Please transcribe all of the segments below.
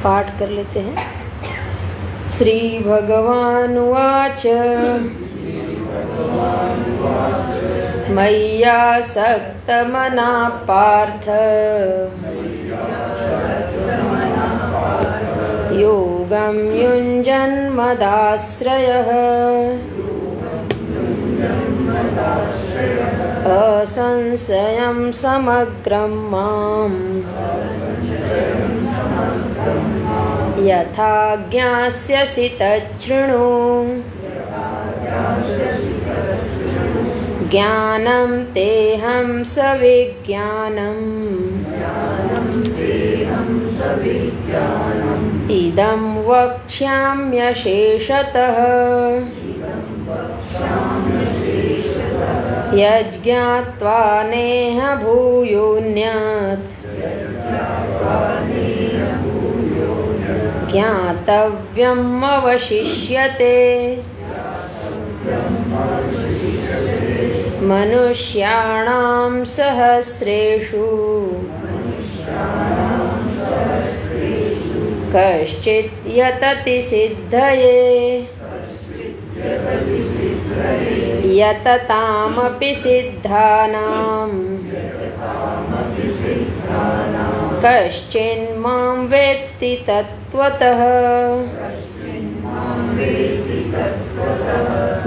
पाठ कर लेते हैं। श्री भगवानुवाच मय्यासक्तमनः पार्थ योगं युञ्जन्मदाश्रयः असंशयं समग्रं माम् यथा ज्ञास्यसि तच्छृणु। ज्ञानं तेऽहं सविज्ञानम् इदं वक्ष्याम्यशेषतः यज्ञात्वा नेह भूयोऽन्यत् ज्ञातव्यम् अवशिष्यते। मनुष्याणां सहस्रेषु कश्चित् यतति सिद्धये यततामपि सिद्धानां कश्चिन्मां वेत्ति तत्त्वतः।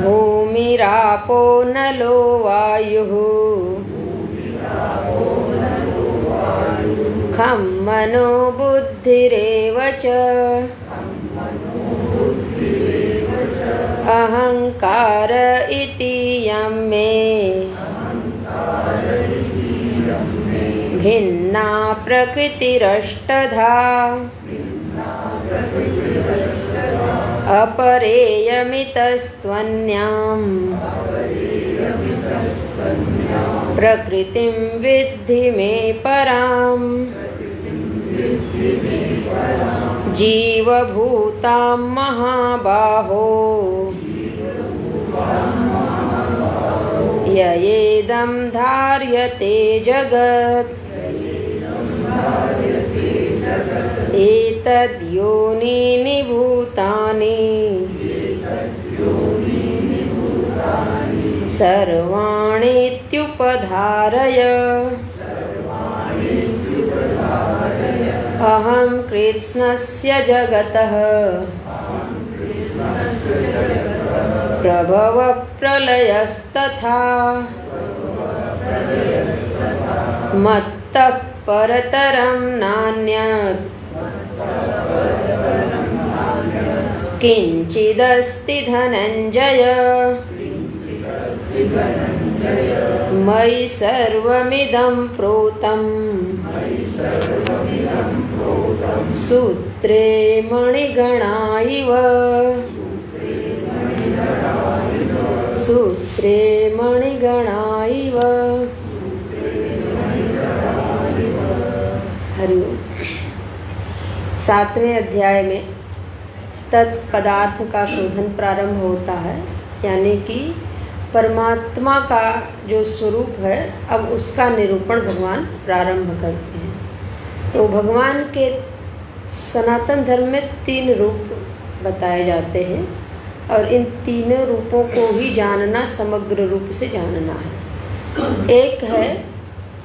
भूमिरापो नलो वायुः खं मनो बुद्धिरेव च अहंकार इति यं मे भिन्ना प्रकृतिरष्टधा अपरेयमितस्त्वन्यां प्रकृतिं विद्धि मे पराम्। जीवभूतां महाबाहो ययेदं धार्यते जगत् एतद्योनीनि भूतानि सर्वाणीत्युपधारय अहं कृत्स्नस्य जगतः प्रभवः प्रलयस्तथा मत्तः परतरं नान्यत् किञ्चिदस्ति धनञ्जय। मयि सर्वमिदं प्रोतं सूत्रे मणिगणा इव सूत्रे मणिगणा इव। हरि ओम। 7वें अध्याय में तत्पदार्थ का शोधन प्रारंभ होता है, यानी कि परमात्मा का जो स्वरूप है अब उसका निरूपण भगवान प्रारंभ करते हैं। तो भगवान के सनातन धर्म में 3 रूप बताए जाते हैं और इन तीनों रूपों को ही जानना समग्र रूप से जानना है। एक है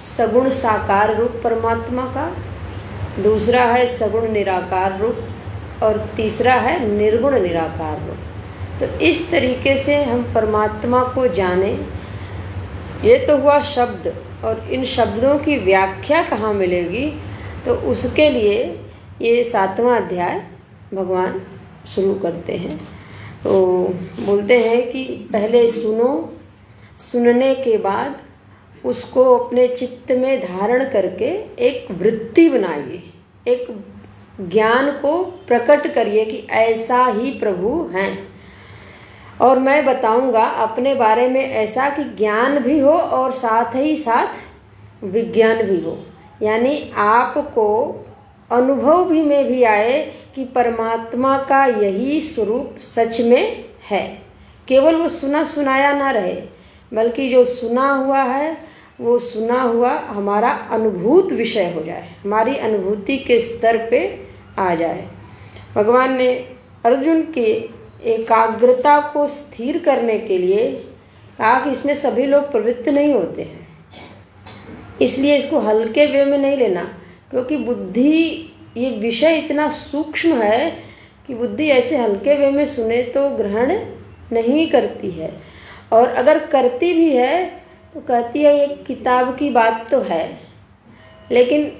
सगुण साकार रूप परमात्मा का, दूसरा है सगुण निराकार रूप और तीसरा है निर्गुण निराकार रूप। तो इस तरीके से हम परमात्मा को जानें। ये तो हुआ शब्द, और इन शब्दों की व्याख्या कहाँ मिलेगी, तो उसके लिए ये 7वां अध्याय भगवान शुरू करते हैं। तो बोलते हैं कि पहले सुनो, सुनने के बाद उसको अपने चित्त में धारण करके एक वृत्ति बनाइए, एक ज्ञान को प्रकट करिए कि ऐसा ही प्रभु हैं। और मैं बताऊंगा अपने बारे में ऐसा कि ज्ञान भी हो और साथ ही साथ विज्ञान भी हो, यानी आपको अनुभव भी में भी आए कि परमात्मा का यही स्वरूप सच में है। केवल वो सुना सुनाया ना रहे, बल्कि जो सुना हुआ है वो सुना हुआ हमारा अनुभूत विषय हो जाए, हमारी अनुभूति के स्तर पे आ जाए। भगवान ने अर्जुन के एकाग्रता को स्थिर करने के लिए कहा कि इसमें सभी लोग प्रवृत्त नहीं होते हैं, इसलिए इसको हल्के वे में नहीं लेना, क्योंकि बुद्धि ये विषय इतना सूक्ष्म है कि बुद्धि ऐसे हल्के वे में सुने तो ग्रहण नहीं करती है, और अगर करती भी है तो कहती है ये किताब की बात तो है, लेकिन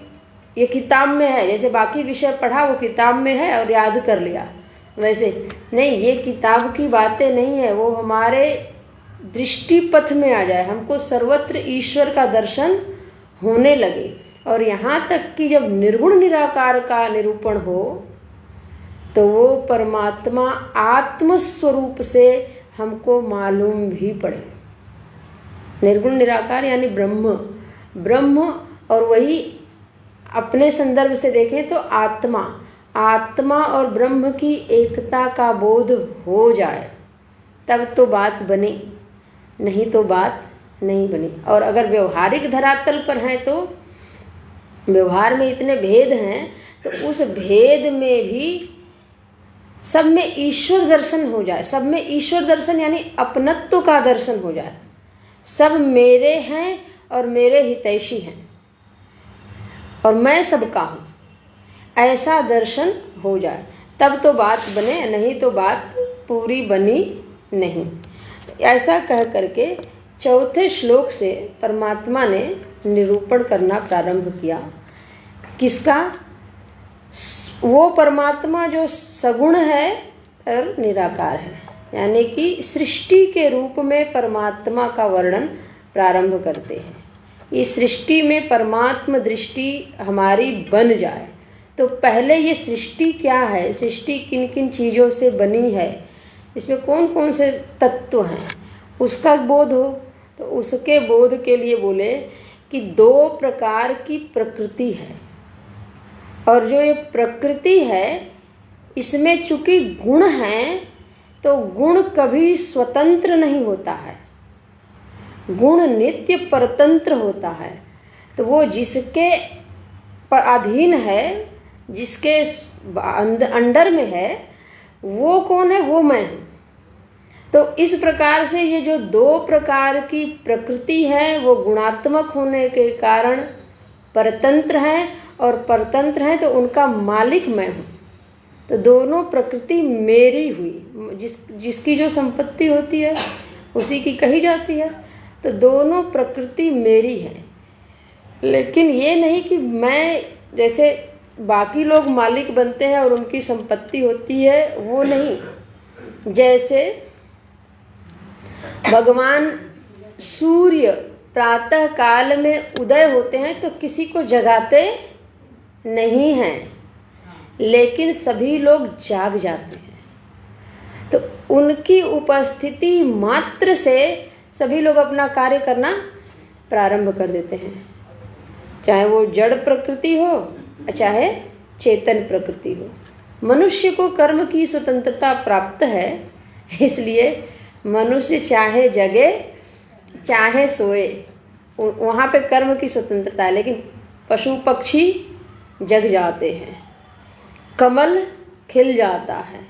ये किताब में है, जैसे बाकी विषय पढ़ा वो किताब में है और याद कर लिया, वैसे नहीं, ये किताब की बातें नहीं है, वो हमारे दृष्टि पथ में आ जाए, हमको सर्वत्र ईश्वर का दर्शन होने लगे। और यहाँ तक कि जब निर्गुण निराकार का निरूपण हो तो वो परमात्मा आत्मस्वरूप से हमको मालूम भी पड़े। निर्गुण निराकार यानी ब्रह्म, ब्रह्म, और वही अपने संदर्भ से देखें तो आत्मा, आत्मा और ब्रह्म की एकता का बोध हो जाए तब तो बात बनी, नहीं तो बात नहीं बनी। और अगर व्यवहारिक धरातल पर हैं तो व्यवहार में इतने भेद हैं, तो उस भेद में भी सब में ईश्वर दर्शन हो जाए, सब में ईश्वर दर्शन यानी अपनत्व का दर्शन हो जाए, सब मेरे हैं और मेरे हितैषी हैं और मैं सबका हूँ, ऐसा दर्शन हो जाए तब तो बात बने, नहीं तो बात पूरी बनी नहीं। ऐसा कह करके चौथे श्लोक से परमात्मा ने निरूपण करना प्रारंभ किया। किसका? वो परमात्मा जो सगुण है और निराकार है, यानी कि सृष्टि के रूप में परमात्मा का वर्णन प्रारंभ करते हैं। इस सृष्टि में परमात्मा दृष्टि हमारी बन जाए तो पहले ये सृष्टि क्या है, सृष्टि किन किन चीज़ों से बनी है, इसमें कौन कौन से तत्व हैं, उसका बोध हो। तो उसके बोध के लिए बोले कि दो प्रकार की प्रकृति है, और जो ये प्रकृति है इसमें चूंकि गुण हैं तो गुण कभी स्वतंत्र नहीं होता है, गुण नित्य परतंत्र होता है। तो वो जिसके अधीन है, जिसके अंडर में है, वो कौन है? वो मैं हूँ। तो इस प्रकार से ये जो दो प्रकार की प्रकृति है वो गुणात्मक होने के कारण परतंत्र हैं, और परतंत्र हैं तो उनका मालिक मैं हूँ। तो दोनों प्रकृति मेरी हुई, जिसकी जो संपत्ति होती है उसी की कही जाती है। तो दोनों प्रकृति मेरी है, लेकिन ये नहीं कि मैं, जैसे बाकी लोग मालिक बनते हैं और उनकी संपत्ति होती है, वो नहीं। जैसे भगवान सूर्य प्रातः काल में उदय होते हैं तो किसी को जगाते नहीं हैं, लेकिन सभी लोग जाग जाते हैं। तो उनकी उपस्थिति मात्र से सभी लोग अपना कार्य करना प्रारंभ कर देते हैं, चाहे वो जड़ प्रकृति हो चाहे चेतन प्रकृति हो। मनुष्य को कर्म की स्वतंत्रता प्राप्त है, इसलिए मनुष्य चाहे जगे चाहे सोए, वहाँ पे कर्म की स्वतंत्रता है। लेकिन पशु पक्षी जग जाते हैं, कमल खिल जाता है।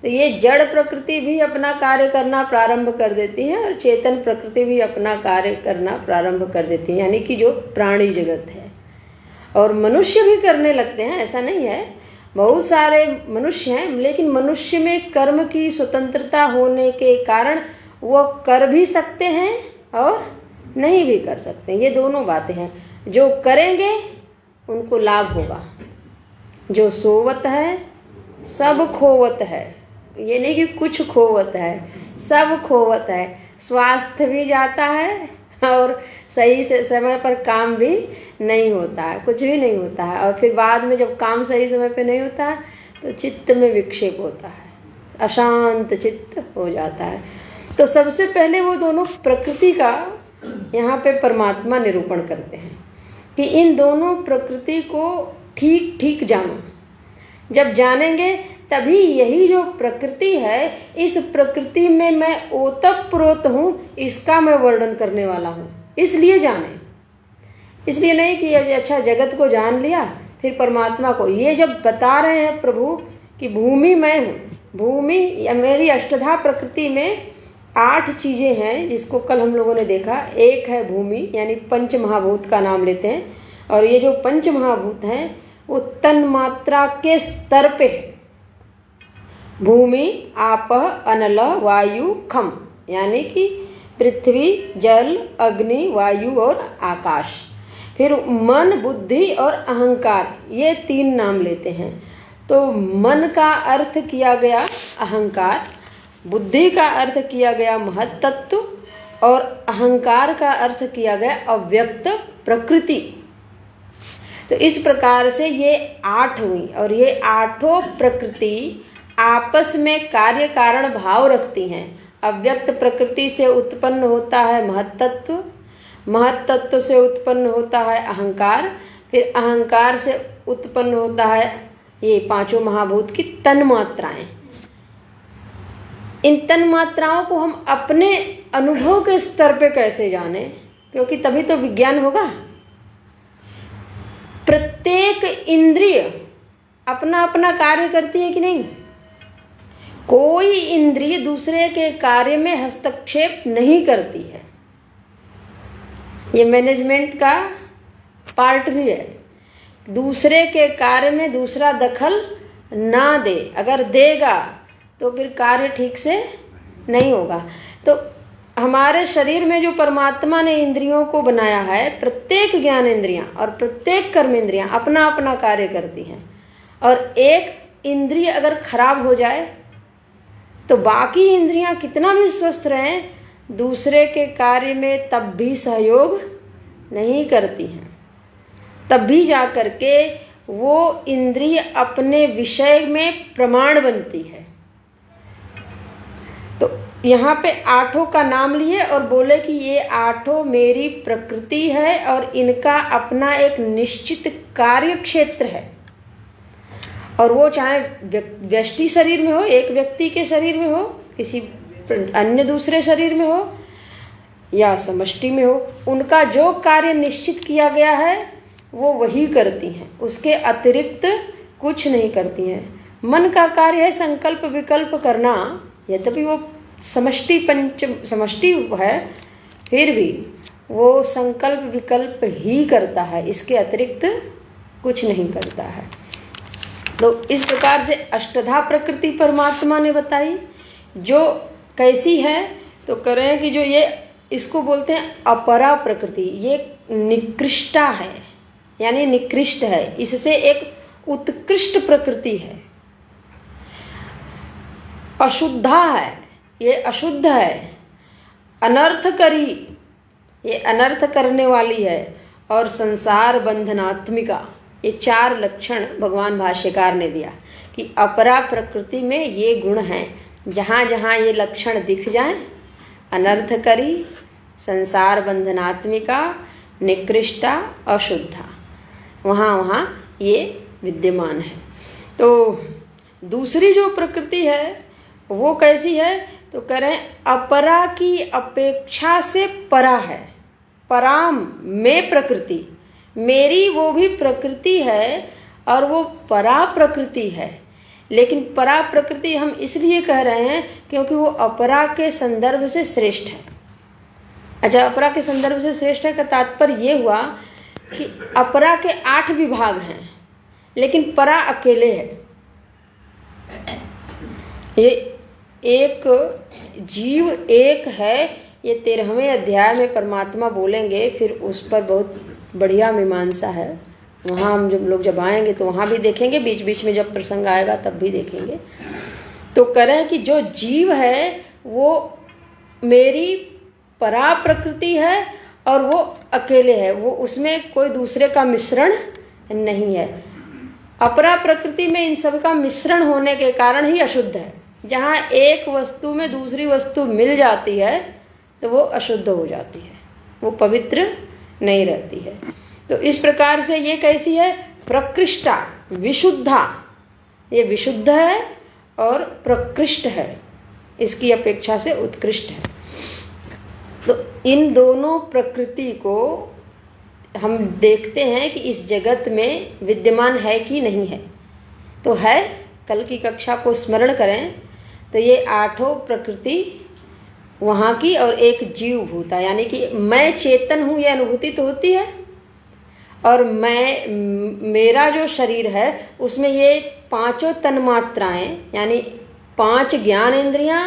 तो ये जड़ प्रकृति भी अपना कार्य करना प्रारंभ कर देती है और चेतन प्रकृति भी अपना कार्य करना प्रारंभ कर देती है, यानी कि जो प्राणी जगत है। और मनुष्य भी करने लगते हैं, ऐसा नहीं है, बहुत सारे मनुष्य हैं, लेकिन मनुष्य में कर्म की स्वतंत्रता होने के कारण वो कर भी सकते हैं और नहीं भी कर सकते हैं। ये दोनों बातें हैं। जो करेंगे उनको लाभ होगा, जो सोवत है सब खोवत है। ये नहीं कि कुछ खोवत है, सब खोवत है। स्वास्थ्य भी जाता है और सही से समय पर काम भी नहीं होता है, कुछ भी नहीं होता है। और फिर बाद में जब काम सही समय पे नहीं होता है तो चित्त में विक्षेप होता है, अशांत चित्त हो जाता है। तो सबसे पहले वो दोनों प्रकृति का यहाँ पे परमात्मा निरूपण करते हैं कि इन दोनों प्रकृति को ठीक ठीक जानो। जब जानेंगे तभी यही जो प्रकृति है, इस प्रकृति में मैं ओतप्रोत हूँ, इसका मैं वर्णन करने वाला हूँ, इसलिए जाने। इसलिए नहीं कि अच्छा जगत को जान लिया, फिर परमात्मा को ये जब बता रहे हैं प्रभु कि भूमि मैं हूँ, भूमि या मेरी अष्टधा प्रकृति में 8 चीज़ें हैं जिसको कल हम लोगों ने देखा। एक है भूमि, यानी पंच महाभूत का नाम लेते हैं, और ये जो पंच महाभूत हैं वो तन मात्रा के स्तर पे है। भूमि, आप, अनल, वायु, खम, यानी कि पृथ्वी, जल, अग्नि, वायु और आकाश। फिर मन, बुद्धि और अहंकार, ये 3 नाम लेते हैं। तो मन का अर्थ किया गया अहंकार, बुद्धि का अर्थ किया गया महत तत्व और अहंकार का अर्थ किया गया अव्यक्त प्रकृति। तो इस प्रकार से ये 8 हुई, और ये 8 प्रकृति आपस में कार्य कारण भाव रखती हैं। अव्यक्त प्रकृति से उत्पन्न होता है महत तत्व, महत तत्व से उत्पन्न होता है अहंकार, फिर अहंकार से उत्पन्न होता है ये 5 महाभूत की तन मात्राएं। इन तन मात्राओं को हम अपने अनुभव के स्तर पे कैसे जाने, क्योंकि तभी तो विज्ञान होगा। प्रत्येक इंद्रिय अपना अपना कार्य करती है कि नहीं? कोई इंद्रिय दूसरे के कार्य में हस्तक्षेप नहीं करती है। ये मैनेजमेंट का पार्ट भी है, दूसरे के कार्य में दूसरा दखल ना दे। अगर देगा तो फिर कार्य ठीक से नहीं होगा। तो हमारे शरीर में जो परमात्मा ने इंद्रियों को बनाया है, प्रत्येक ज्ञान इंद्रियां और प्रत्येक कर्म इंद्रियां अपना अपना कार्य करती हैं, और एक इंद्रिय अगर खराब हो जाए तो बाकी इंद्रियां कितना भी स्वस्थ रहें, दूसरे के कार्य में तब भी सहयोग नहीं करती हैं। तब भी जा करके वो इंद्रिय अपने विषय में प्रमाण बनती है। तो यहाँ पे 8 का नाम लिए और बोले कि ये 8 मेरी प्रकृति है और इनका अपना एक निश्चित कार्य क्षेत्र है। और वो चाहे व्यष्टि शरीर में हो, एक व्यक्ति के शरीर में हो, किसी अन्य दूसरे शरीर में हो, या समष्टि में हो, उनका जो कार्य निश्चित किया गया है वो वही करती हैं, उसके अतिरिक्त कुछ नहीं करती हैं। मन का कार्य है संकल्प विकल्प करना, यद्यपि वो समष्टि है, फिर भी वो संकल्प विकल्प ही करता है, इसके अतिरिक्त कुछ नहीं करता है। तो इस प्रकार से अष्टधा प्रकृति परमात्मा ने बताई, जो कैसी है तो करें कि जो ये इसको बोलते हैं अपरा प्रकृति, ये निकृष्टा है, यानी निकृष्ट है, इससे एक उत्कृष्ट प्रकृति है। अशुद्धा है, ये अशुद्ध है। अनर्थकरी, ये अनर्थ करने वाली है। और संसार बंधनात्मिका, ये 4 लक्षण भगवान भाष्यकार ने दिया कि अपरा प्रकृति में ये गुण हैं। जहाँ जहाँ ये लक्षण दिख जाएं, अनर्थकरी, संसार बंधनात्मिका, निकृष्टा, अशुद्धा, वहाँ वहाँ ये विद्यमान है। तो दूसरी जो प्रकृति है वो कैसी है तो कह रहे हैं अपरा की अपेक्षा से परा है। पराम में प्रकृति, मेरी वो भी प्रकृति है और वो परा प्रकृति है। लेकिन परा प्रकृति हम इसलिए कह रहे हैं क्योंकि वो अपरा के संदर्भ से श्रेष्ठ है। अच्छा, अपरा के संदर्भ से श्रेष्ठ है का तात्पर्य ये हुआ कि अपरा के 8 विभाग हैं, लेकिन परा अकेले है। ये एक जीव एक है, ये 13वें अध्याय में परमात्मा बोलेंगे, फिर उस पर बहुत बढ़िया मीमांसा है। वहाँ हम जब आएंगे तो वहाँ भी देखेंगे, बीच बीच में जब प्रसंग आएगा तब भी देखेंगे। तो करें कि जो जीव है वो मेरी परा प्रकृति है और वो अकेले है, वो उसमें कोई दूसरे का मिश्रण नहीं है। अपरा प्रकृति में इन सब का मिश्रण होने के कारण ही अशुद्ध है। जहाँ एक वस्तु में दूसरी वस्तु मिल जाती है तो वो अशुद्ध हो जाती है, वो पवित्र नहीं रहती है। तो इस प्रकार से ये कैसी है? प्रकृष्टा, विशुद्धा, ये विशुद्ध है और प्रकृष्ट है, इसकी अपेक्षा से उत्कृष्ट है। तो इन दोनों प्रकृति को हम देखते हैं कि इस जगत में विद्यमान है कि नहीं है, तो है। कल की कक्षा को स्मरण करें तो ये 8 प्रकृति वहाँ की और एक जीव भूता, यानी कि मैं चेतन हूँ, ये अनुभूति तो होती है। और मेरा जो शरीर है उसमें ये 5 तन्मात्राएं, यानी 5 ज्ञानेंद्रियां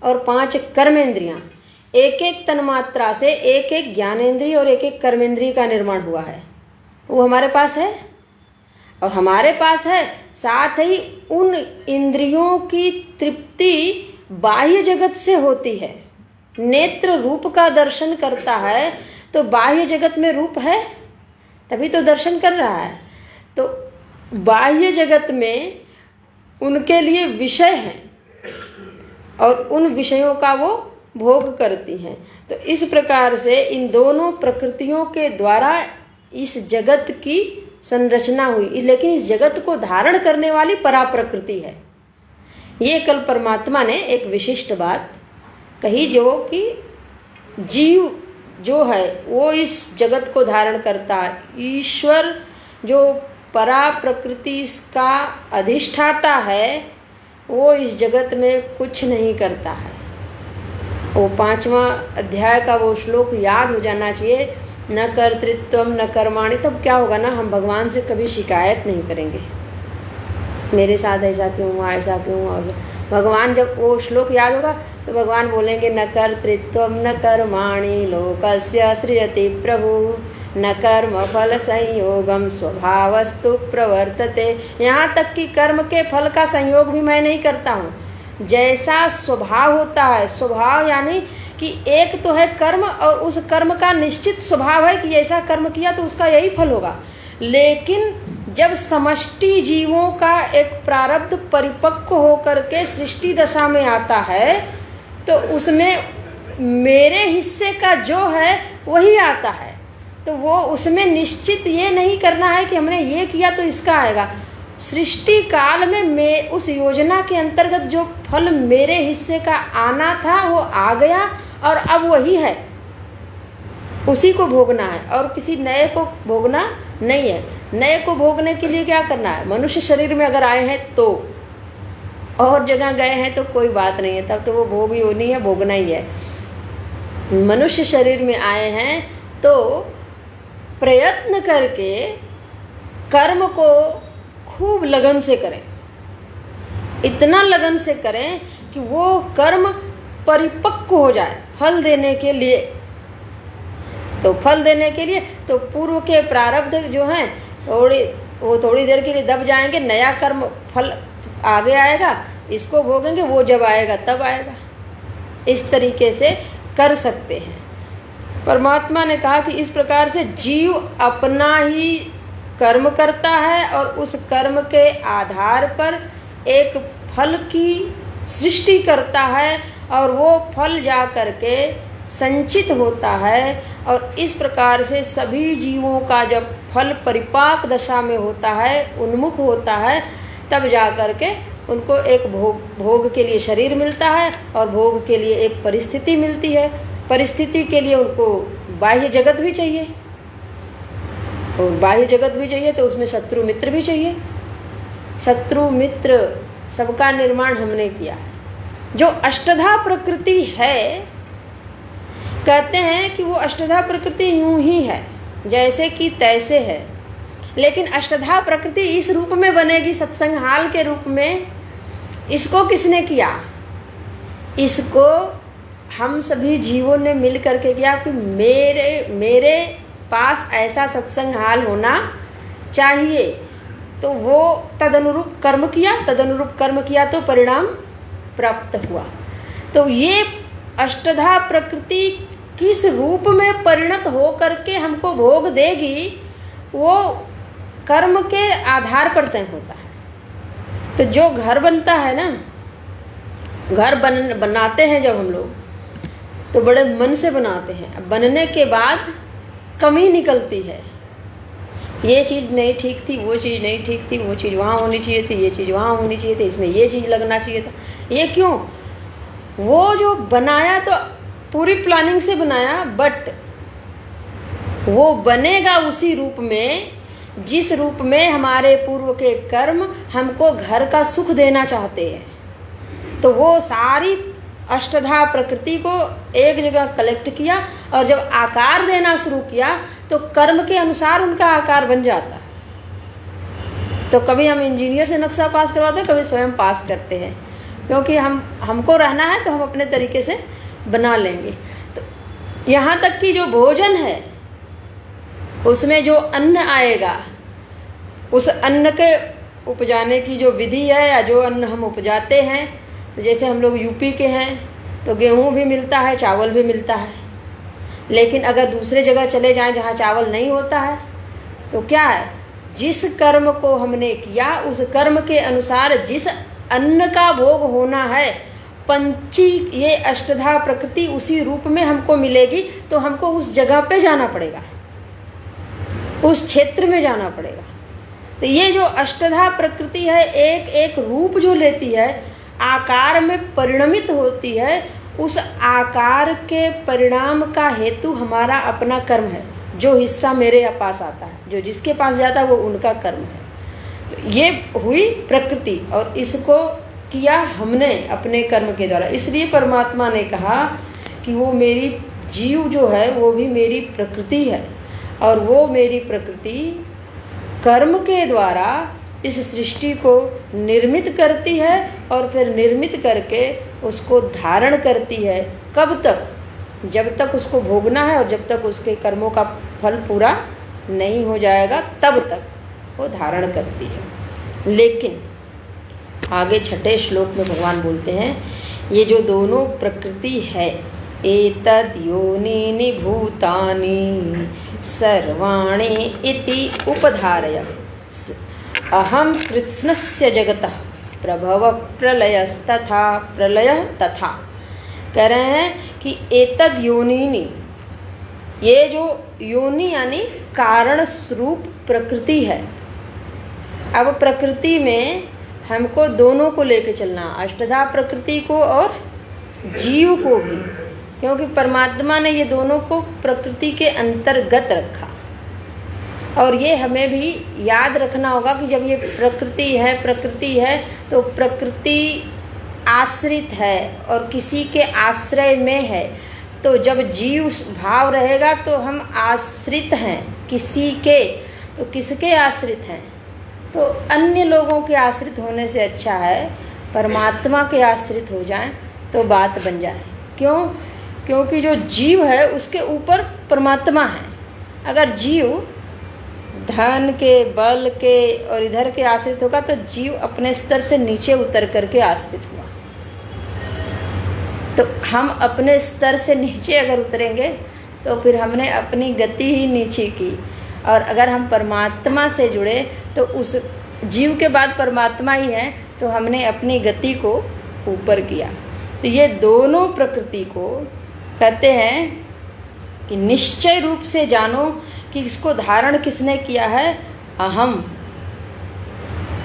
और 5 कर्मेंद्रियां, एक एक तन्मात्रा से एक एक ज्ञानेंद्रिय और एक एक कर्मेंद्रिय का निर्माण हुआ है। वो हमारे पास है और हमारे पास है। साथ ही उन इंद्रियों की तृप्ति बाह्य जगत से होती है। नेत्र रूप का दर्शन करता है तो बाह्य जगत में रूप है, तभी तो दर्शन कर रहा है। तो बाह्य जगत में उनके लिए विषय हैं और उन विषयों का वो भोग करती हैं। तो इस प्रकार से इन दोनों प्रकृतियों के द्वारा इस जगत की संरचना हुई, लेकिन इस जगत को धारण करने वाली परा प्रकृति है। ये कल परमात्मा ने एक विशिष्ट बात कही, जो कि जीव जो है वो इस जगत को धारण करता है। ईश्वर जो परा प्रकृति का अधिष्ठाता है वो इस जगत में कुछ नहीं करता है। वो 5वां अध्याय का वो श्लोक याद हो जाना चाहिए, न कर्तृत्वम न कर्माणि। तब क्या होगा ना, हम भगवान से कभी शिकायत नहीं करेंगे, मेरे साथ ऐसा क्यों हुआ, ऐसा क्यों हुआ। भगवान जब वो श्लोक याद होगा तो भगवान बोलेंगे, न कर्तृत्वम न कर्माणि लोकस्य सृजति प्रभु न कर्म फल संयोगम स्वभावस्तु प्रवर्तते। यहाँ तक कि कर्म के फल का संयोग भी मैं नहीं करता हूँ। जैसा स्वभाव होता है, स्वभाव यानी कि एक तो है कर्म और उस कर्म का निश्चित स्वभाव है कि ऐसा कर्म किया तो उसका यही फल होगा। लेकिन जब समष्टि जीवों का एक प्रारब्ध परिपक्व होकर के सृष्टि दशा में आता है तो उसमें मेरे हिस्से का जो है वही आता है। तो वो उसमें निश्चित ये नहीं करना है कि हमने ये किया तो इसका आएगा। सृष्टि काल में मैं उस योजना के अंतर्गत जो फल मेरे हिस्से का आना था वो आ गया और अब वही है, उसी को भोगना है और किसी नए को भोगना नहीं है। नए को भोगने के लिए क्या करना है, मनुष्य शरीर में अगर आए हैं तो, और जगह गए हैं तो कोई बात नहीं है, तब तो वो भोग ही होनी है, भोगना ही है। मनुष्य शरीर में आए हैं तो प्रयत्न करके कर्म को खूब लगन से करें, इतना लगन से करें कि वो कर्म परिपक्व हो जाए फल देने के लिए। तो फल देने के लिए तो पूर्व के प्रारब्ध जो हैं थोड़ी देर के लिए दब जाएंगे, नया कर्म फल आगे आएगा, इसको भोगेंगे, वो जब आएगा तब आएगा। इस तरीके से कर सकते हैं। परमात्मा ने कहा कि इस प्रकार से जीव अपना ही कर्म करता है और उस कर्म के आधार पर एक फल की सृष्टि करता है और वो फल जा करके संचित होता है। और इस प्रकार से सभी जीवों का जब फल परिपाक दशा में होता है, उन्मुख होता है, तब जा करके उनको एक भोग के लिए शरीर मिलता है और भोग के लिए एक परिस्थिति मिलती है। परिस्थिति के लिए उनको बाह्य जगत भी चाहिए और बाह्य जगत भी चाहिए तो उसमें शत्रु मित्र भी चाहिए। शत्रु मित्र सबका निर्माण हमने किया है। जो अष्टधा प्रकृति है, कहते हैं कि वो अष्टधा प्रकृति यूं ही है जैसे कि तैसे है, लेकिन अष्टधा प्रकृति इस रूप में बनेगी सत्संग हाल के रूप में। इसको किसने किया? इसको हम सभी जीवों ने मिल करके किया कि मेरे पास ऐसा सत्संग हाल होना चाहिए। तो वो तदनुरूप कर्म किया तो परिणाम प्राप्त हुआ। तो ये अष्टधा प्रकृति किस रूप में परिणत हो करके हमको भोग देगी, वो कर्म के आधार पर तय होता है। तो जो घर बनता है ना, घर बनाते हैं जब हम लोग तो बड़े मन से बनाते हैं। बनने के बाद कमी निकलती है, ये चीज़ नहीं ठीक थी, वो चीज़ नहीं ठीक थी, वो चीज़ वहाँ होनी चाहिए थी, ये चीज़ वहाँ होनी चाहिए थी, इसमें ये चीज़ लगना चाहिए था। ये क्यों? वो जो बनाया तो पूरी प्लानिंग से बनाया, बट वो बनेगा उसी रूप में जिस रूप में हमारे पूर्व के कर्म हमको घर का सुख देना चाहते हैं। तो वो सारी अष्टधा प्रकृति को एक जगह कलेक्ट किया और जब आकार देना शुरू किया तो कर्म के अनुसार उनका आकार बन जाता है। तो कभी हम इंजीनियर से नक्शा पास करवाते हैं, कभी स्वयं पास करते हैं, क्योंकि हमको रहना है तो हम अपने तरीके से बना लेंगे। तो यहाँ तक कि जो भोजन है उसमें जो अन्न आएगा, उस अन्न के उपजाने की जो विधि है या जो अन्न हम उपजाते हैं, तो जैसे हम लोग यूपी के हैं तो गेहूँ भी मिलता है, चावल भी मिलता है। लेकिन अगर दूसरे जगह चले जाएं जहाँ चावल नहीं होता है तो क्या है, जिस कर्म को हमने किया उस कर्म के अनुसार जिस अन्न का भोग होना है, पंची ये अष्टधा प्रकृति उसी रूप में हमको मिलेगी। तो हमको उस जगह पे जाना पड़ेगा, उस क्षेत्र में जाना पड़ेगा। तो ये जो अष्टधा प्रकृति है एक एक रूप जो लेती है, आकार में परिणमित होती है, उस आकार के परिणाम का हेतु हमारा अपना कर्म है। जो हिस्सा मेरे पास आता है, जो जिसके पास जाता है वो उनका कर्म है। तो ये हुई प्रकृति और इसको किया हमने अपने कर्म के द्वारा। इसलिए परमात्मा ने कहा कि वो मेरी जीव जो है वो भी मेरी प्रकृति है और वो मेरी प्रकृति कर्म के द्वारा इस सृष्टि को निर्मित करती है और फिर निर्मित करके उसको धारण करती है। कब तक? जब तक उसको भोगना है और जब तक उसके कर्मों का फल पूरा नहीं हो जाएगा तब तक वो धारण करती है। लेकिन आगे छठे श्लोक में भगवान बोलते हैं, ये जो दोनों प्रकृति है, एतद् योनीनि भूतानि सर्वाणि इति उपधारय अहम कृत्स्नस्य जगतः प्रभव प्रलयस्तथा प्रलय तथा। कह रहे हैं कि एतद् योनीनि, ये जो योनि यानी कारण स्वरूप प्रकृति है। अब प्रकृति में हमको दोनों को लेके चलना, अष्टधा प्रकृति को और जीव को भी, क्योंकि परमात्मा ने ये दोनों को प्रकृति के अंतर्गत रखा। और ये हमें भी याद रखना होगा कि जब ये प्रकृति है तो प्रकृति आश्रित है और किसी के आश्रय में है। तो जब जीव भाव रहेगा तो हम आश्रित हैं किसी के, तो किसके आश्रित हैं? तो अन्य लोगों के आश्रित होने से अच्छा है परमात्मा के आश्रित हो जाएं तो बात बन जाए। क्यों? क्योंकि जो जीव है उसके ऊपर परमात्मा है। अगर जीव धन के, बल के और इधर के आश्रित होगा तो जीव अपने स्तर से नीचे उतर करके आश्रित हुआ। तो हम अपने स्तर से नीचे अगर उतरेंगे तो फिर हमने अपनी गति ही नीचे की। और अगर हम परमात्मा से जुड़े तो उस जीव के बाद परमात्मा ही है, तो हमने अपनी गति को ऊपर किया। तो ये दोनों प्रकृति को कहते हैं कि निश्चय रूप से जानो कि इसको धारण किसने किया है। अहम,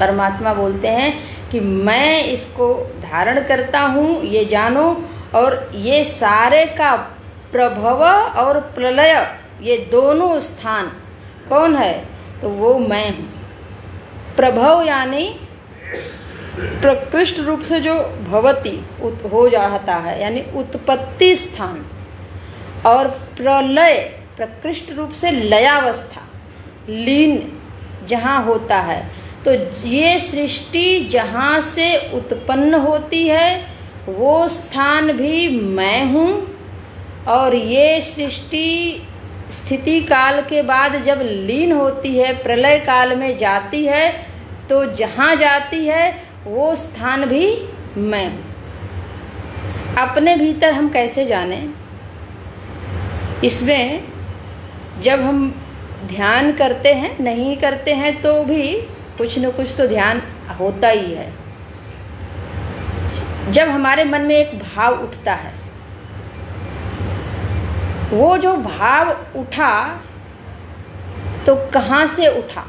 परमात्मा बोलते हैं कि मैं इसको धारण करता हूँ, ये जानो। और ये सारे का प्रभव और प्रलय, ये दोनों स्थान कौन है? तो वो मैं हूँ। प्रभव यानी प्रकृष्ट रूप से जो भवती हो जाता है, यानी उत्पत्ति स्थान। और प्रलय प्रकृष्ट रूप से लयावस्था, लीन जहाँ होता है। तो ये सृष्टि जहाँ से उत्पन्न होती है वो स्थान भी मैं हूँ। और ये सृष्टि स्थिति काल के बाद जब लीन होती है, प्रलय काल में जाती है, तो जहाँ जाती है वो स्थान भी मैं हूँ। अपने भीतर हम कैसे जानें? इसमें जब हम ध्यान करते हैं, नहीं करते हैं तो भी कुछ न कुछ तो ध्यान होता ही है। जब हमारे मन में एक भाव उठता है, वो जो भाव उठा तो कहाँ से उठा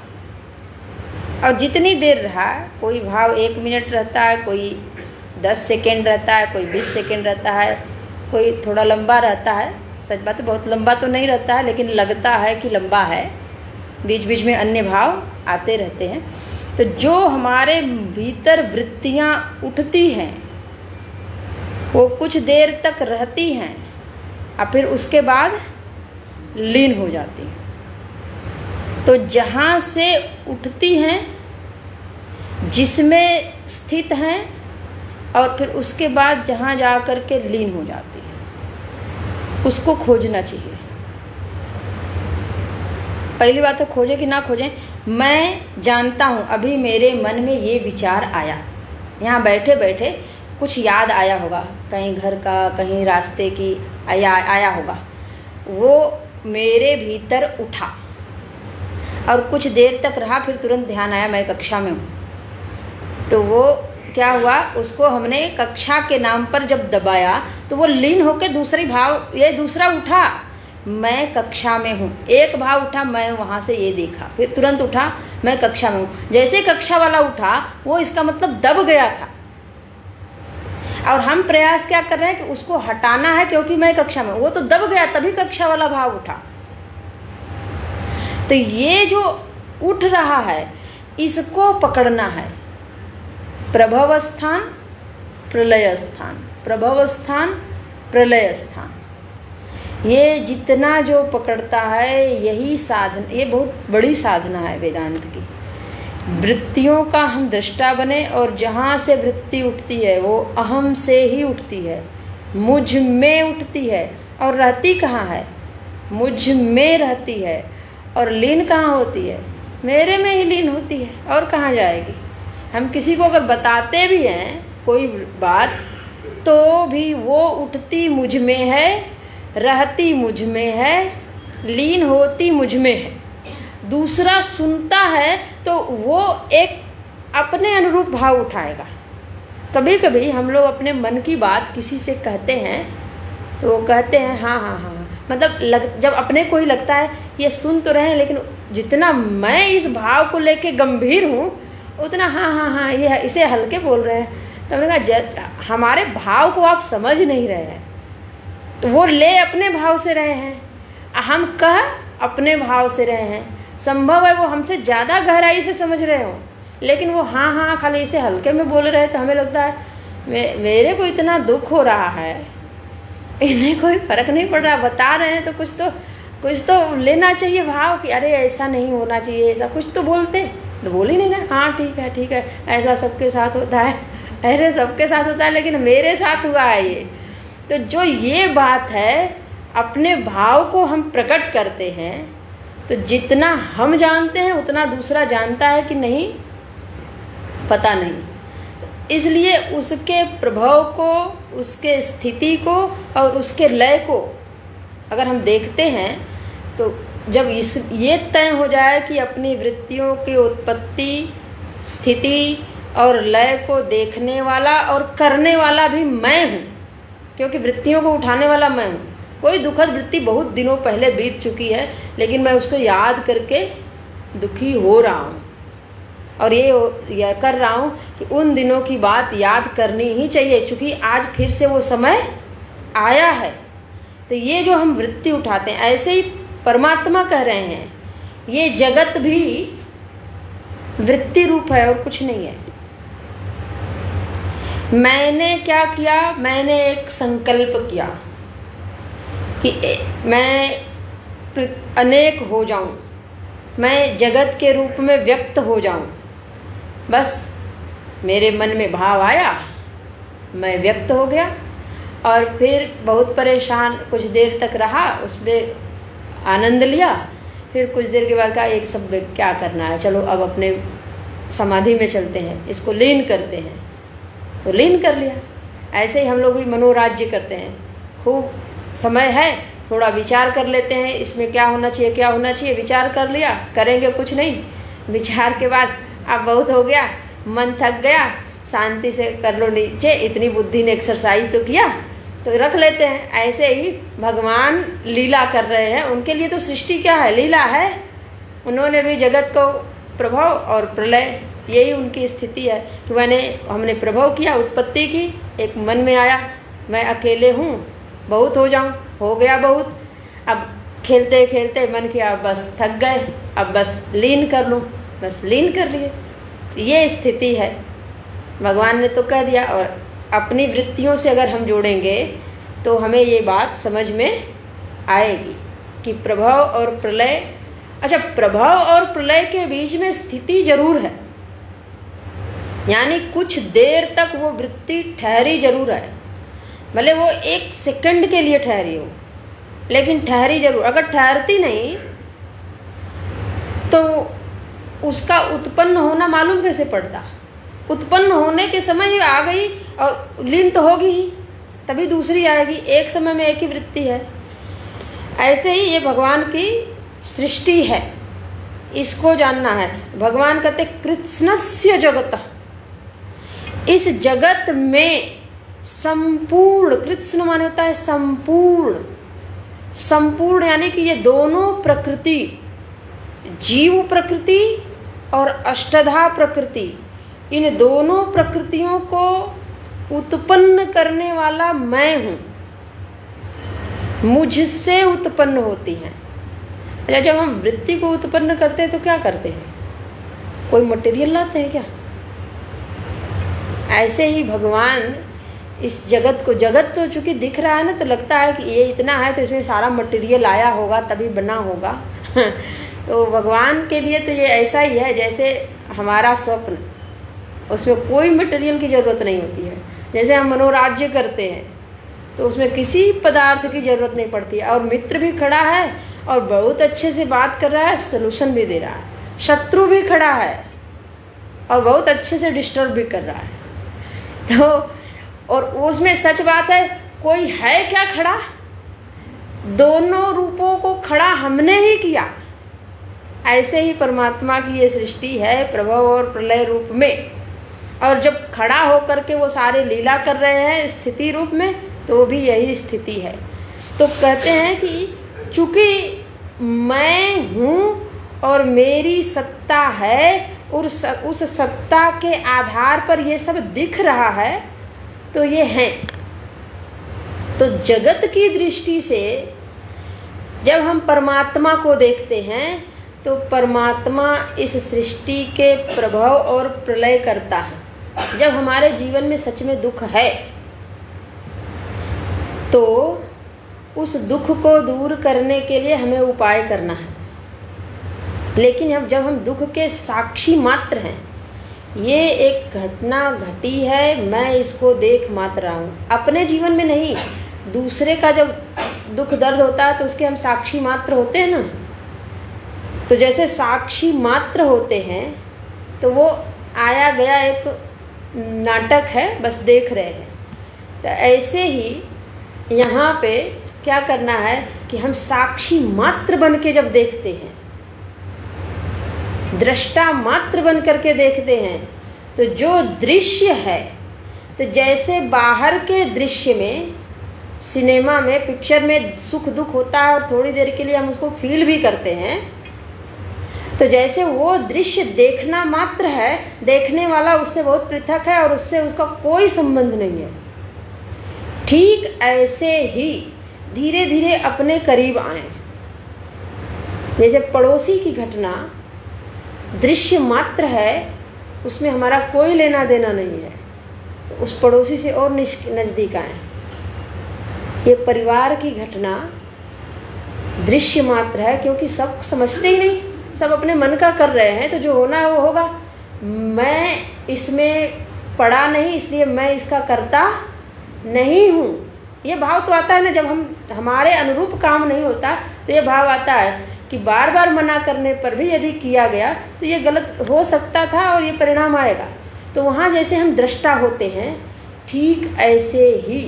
और जितनी देर रहा, कोई भाव 1 मिनट रहता है, कोई 10 सेकेंड रहता है, कोई 20 सेकेंड रहता है, कोई थोड़ा लंबा रहता है, सच बात है, बहुत लंबा तो नहीं रहता है, लेकिन लगता है कि लंबा है, बीच बीच में अन्य भाव आते रहते हैं। तो जो हमारे भीतर वृत्तियाँ उठती हैं वो कुछ देर तक रहती हैं और फिर उसके बाद लीन हो जाती हैं। तो जहाँ से उठती हैं, जिसमें स्थित हैं, और फिर उसके बाद जहाँ जा कर के लीन हो जाती है, उसको खोजना चाहिए। पहली बात तो खोजें कि ना खोजें, मैं जानता हूँ अभी मेरे मन में ये विचार आया, यहाँ बैठे बैठे कुछ याद आया होगा, कहीं घर का, कहीं रास्ते की आया होगा, वो मेरे भीतर उठा और कुछ देर तक रहा, फिर तुरंत ध्यान आया मैं कक्षा में हूँ। तो वो क्या हुआ, उसको हमने कक्षा के नाम पर जब दबाया तो वो लीन होकर दूसरी भाव, ये दूसरा उठा, मैं कक्षा में हूँ। एक भाव उठा, मैं वहाँ से ये देखा, फिर तुरंत उठा मैं कक्षा में हूँ। जैसे कक्षा वाला उठा वो इसका मतलब दब गया था, और हम प्रयास क्या कर रहे हैं कि उसको हटाना है, क्योंकि मैं कक्षा में, वो तो दब गया, तभी कक्षा वाला भाव उठा। तो ये जो उठ रहा है इसको पकड़ना है। प्रभव स्थान, प्रलय स्थान, प्रभव स्थान, प्रलय स्थान, ये जितना जो पकड़ता है यही साधन, ये बहुत बड़ी साधना है वेदांत की। वृत्तियों का हम दृष्टा बने, और जहाँ से वृत्ति उठती है वो अहम से ही उठती है, मुझ में उठती है, और रहती कहाँ है, मुझ में रहती है, और लीन कहाँ होती है, मेरे में ही लीन होती है, और कहाँ जाएगी। हम किसी को अगर बताते भी हैं कोई बात तो भी वो उठती मुझ में है, रहती मुझ में है, लीन होती मुझ में है। दूसरा सुनता है तो वो एक अपने अनुरूप भाव उठाएगा। कभी कभी हम लोग अपने मन की बात किसी से कहते हैं तो वो कहते हैं हाँ हाँ हाँ, मतलब जब अपने को ही लगता है ये सुन तो रहे हैं, लेकिन जितना मैं इस भाव को लेके गंभीर हूँ उतना हाँ हाँ हाँ ये इसे हल्के बोल रहे हैं। तो मैंने कहा हमारे भाव को आप समझ नहीं रहे हैं, तो वो ले अपने भाव से रहे हैं, हम कह अपने भाव से रहे हैं। संभव है वो हमसे ज़्यादा गहराई से समझ रहे हो, लेकिन वो हाँ हाँ खाली इसे हल्के में बोल रहे हैं। तो हमें लगता है मेरे को इतना दुख हो रहा है, इन्हें कोई फर्क नहीं पड़ रहा, बता रहे हैं तो कुछ तो लेना चाहिए भाव कि अरे ऐसा नहीं होना चाहिए, ऐसा कुछ तो बोलते, तो बोल ही नहीं ना, हाँ ठीक है ऐसा सबके साथ होता है, अरे सबके साथ होता है लेकिन मेरे साथ हुआ है ये। तो जो ये बात है, अपने भाव को हम प्रकट करते हैं तो जितना हम जानते हैं उतना दूसरा जानता है कि नहीं, पता नहीं। इसलिए उसके प्रभाव को, उसके स्थिति को और उसके लय को अगर हम देखते हैं तो जब ये तय हो जाए कि अपनी वृत्तियों की उत्पत्ति, स्थिति और लय को देखने वाला और करने वाला भी मैं हूँ, क्योंकि वृत्तियों को उठाने वाला मैं हूँ। कोई दुखद वृत्ति बहुत दिनों पहले बीत चुकी है, लेकिन मैं उसको याद करके दुखी हो रहा हूँ, और ये कर रहा हूँ कि उन दिनों की बात याद करनी ही चाहिए, क्योंकि आज फिर से वो समय आया है। तो ये जो हम वृत्ति उठाते हैं, ऐसे ही परमात्मा कह रहे हैं ये जगत भी वृत्ति रूप है और कुछ नहीं है। मैंने क्या किया, मैंने एक संकल्प किया कि मैं अनेक हो जाऊं, मैं जगत के रूप में व्यक्त हो जाऊं। बस मेरे मन में भाव आया, मैं व्यक्त हो गया, और फिर बहुत परेशान कुछ देर तक रहा, उसमें आनंद लिया, फिर कुछ देर के बाद कहा एक सब क्या करना है, चलो अब अपने समाधि में चलते हैं, इसको लीन करते हैं, तो लीन कर लिया। ऐसे ही हम लोग भी मनोराज्य करते हैं, खूब समय है थोड़ा विचार कर लेते हैं, इसमें क्या होना चाहिए क्या होना चाहिए, विचार कर लिया, करेंगे कुछ नहीं, विचार के बाद अब बहुत हो गया, मन थक गया, शांति से कर लो नीचे, इतनी बुद्धि ने एक्सरसाइज तो किया, तो रख लेते हैं। ऐसे ही भगवान लीला कर रहे हैं, उनके लिए तो सृष्टि क्या है, लीला है। उन्होंने भी जगत को प्रभाव और प्रलय, यही उनकी स्थिति है कि हमने प्रभाव किया, उत्पत्ति की, एक मन में आया मैं अकेले हूँ, बहुत हो जाऊँ, हो गया बहुत, अब खेलते खेलते मन किया अब बस थक गए, अब बस लीन कर लूँ, बस लीन कर लिए। ये स्थिति है, भगवान ने तो कह दिया। और अपनी वृत्तियों से अगर हम जोड़ेंगे तो हमें ये बात समझ में आएगी कि प्रभाव और प्रलय, अच्छा प्रभाव और प्रलय के बीच में स्थिति जरूर है, यानी कुछ देर तक वो वृत्ति ठहरी जरूर है, भले वो 1 सेकंड के लिए ठहरी हो, लेकिन ठहरी जरूर। अगर ठहरती नहीं तो उसका उत्पन्न होना मालूम कैसे पड़ता? उत्पन्न होने के समय ही आ गई और लीन तो होगी ही, तभी दूसरी आएगी। एक समय में एक ही वृत्ति है। ऐसे ही ये भगवान की सृष्टि है, इसको जानना है। भगवान कहते कृत्स्नस्य जगत, इस जगत में संपूर्ण, कृत्स्न माने होता है संपूर्ण, संपूर्ण यानी कि ये दोनों प्रकृति, जीव प्रकृति और अष्टधा प्रकृति, इन दोनों प्रकृतियों को उत्पन्न करने वाला मैं हूँ, मुझसे उत्पन्न होती हैं। अच्छा, जब हम वृत्ति को उत्पन्न करते हैं तो क्या करते हैं? कोई मटेरियल लाते हैं क्या? ऐसे ही भगवान इस जगत को, जगत तो चूंकि दिख रहा है ना, तो लगता है कि ये इतना है तो इसमें सारा मटेरियल आया होगा तभी बना होगा। तो भगवान के लिए तो ये ऐसा ही है जैसे हमारा स्वप्न, उसमें कोई मटेरियल की ज़रूरत नहीं होती है। जैसे हम मनोराज्य करते हैं तो उसमें किसी पदार्थ की ज़रूरत नहीं पड़ती है, और मित्र भी खड़ा है और बहुत अच्छे से बात कर रहा है, सलूशन भी दे रहा है, शत्रु भी खड़ा है और बहुत अच्छे से डिस्टर्ब भी कर रहा है। तो और उसमें सच बात है, कोई है क्या खड़ा? दोनों रूपों को खड़ा हमने ही किया। ऐसे ही परमात्मा की ये सृष्टि है प्रभव और प्रलय रूप में, और जब खड़ा होकर के वो सारे लीला कर रहे हैं स्थिति रूप में, तो भी यही स्थिति है। तो कहते हैं कि चूंकि मैं हूँ और मेरी सत्ता है, उस सत्ता के आधार पर ये सब दिख रहा है, तो ये हैं। तो जगत की दृष्टि से जब हम परमात्मा को देखते हैं तो परमात्मा इस सृष्टि के प्रभाव और प्रलय करता है। जब हमारे जीवन में सच में दुख है तो उस दुख को दूर करने के लिए हमें उपाय करना है। लेकिन जब हम दुख के साक्षी मात्र हैं, ये एक घटना घटी है, मैं इसको देख मात्र रहा हूँ, अपने जीवन में नहीं, दूसरे का जब दुख दर्द होता है तो उसके हम साक्षी मात्र होते हैं ना। तो जैसे साक्षी मात्र होते हैं तो वो आया गया एक नाटक है, बस देख रहे हैं। तो ऐसे ही यहाँ पे क्या करना है कि हम साक्षी मात्र बन के जब देखते हैं, दृष्टा मात्र बन करके देखते हैं, तो जो दृश्य है, तो जैसे बाहर के दृश्य में, सिनेमा में, पिक्चर में सुख दुख होता है और थोड़ी देर के लिए हम उसको फील भी करते हैं, तो जैसे वो दृश्य देखना मात्र है, देखने वाला उससे बहुत पृथक है और उससे उसका कोई संबंध नहीं है, ठीक ऐसे ही धीरे धीरे अपने करीब आए। जैसे पड़ोसी की घटना दृश्य मात्र है, उसमें हमारा कोई लेना देना नहीं है, तो उस पड़ोसी से और नज़दीक आए। ये परिवार की घटना दृश्य मात्र है, क्योंकि सब समझते ही नहीं, सब अपने मन का कर रहे हैं, तो जो होना है वो होगा। मैं इसमें पड़ा नहीं, इसलिए मैं इसका करता नहीं हूँ। ये भाव तो आता है ना, जब हमारे अनुरूप काम नहीं होता तो ये भाव आता है कि बार बार मना करने पर भी यदि किया गया तो ये गलत हो सकता था और ये परिणाम आएगा। तो वहाँ जैसे हम दृष्टा होते हैं, ठीक ऐसे ही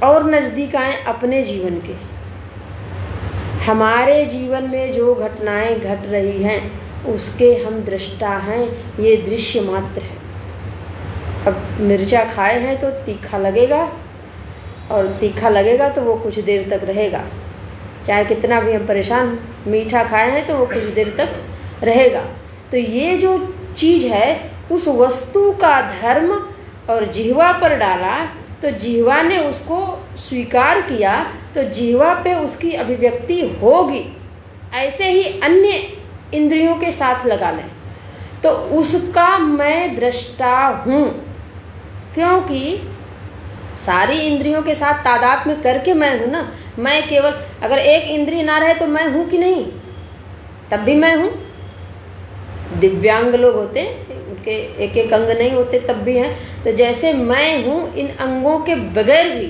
और नज़दीक आए अपने जीवन के। हमारे जीवन में जो घटनाएं घट रही हैं उसके हम दृष्टा हैं, ये दृश्य मात्र है। अब मिर्चा खाए हैं तो तीखा लगेगा, और तीखा लगेगा तो वो कुछ देर तक रहेगा, चाहे कितना भी हम परेशान हो। मीठा खाए हैं तो वो कुछ देर तक रहेगा। तो ये जो चीज़ है, उस वस्तु का धर्म और जिह्वा पर डाला तो जिह्वा ने उसको स्वीकार किया तो जिह्वा पे उसकी अभिव्यक्ति होगी। ऐसे ही अन्य इंद्रियों के साथ लगा लें तो उसका मैं दृष्टा हूँ, क्योंकि सारी इंद्रियों के साथ तादात्म्य करके मैं हूँ ना। मैं केवल अगर एक इंद्रिय ना रहे तो मैं हूँ कि नहीं, तब भी मैं हूँ। दिव्यांग लोग होते उनके एक एक अंग नहीं होते तब भी हैं। तो जैसे मैं हूँ इन अंगों के बगैर भी,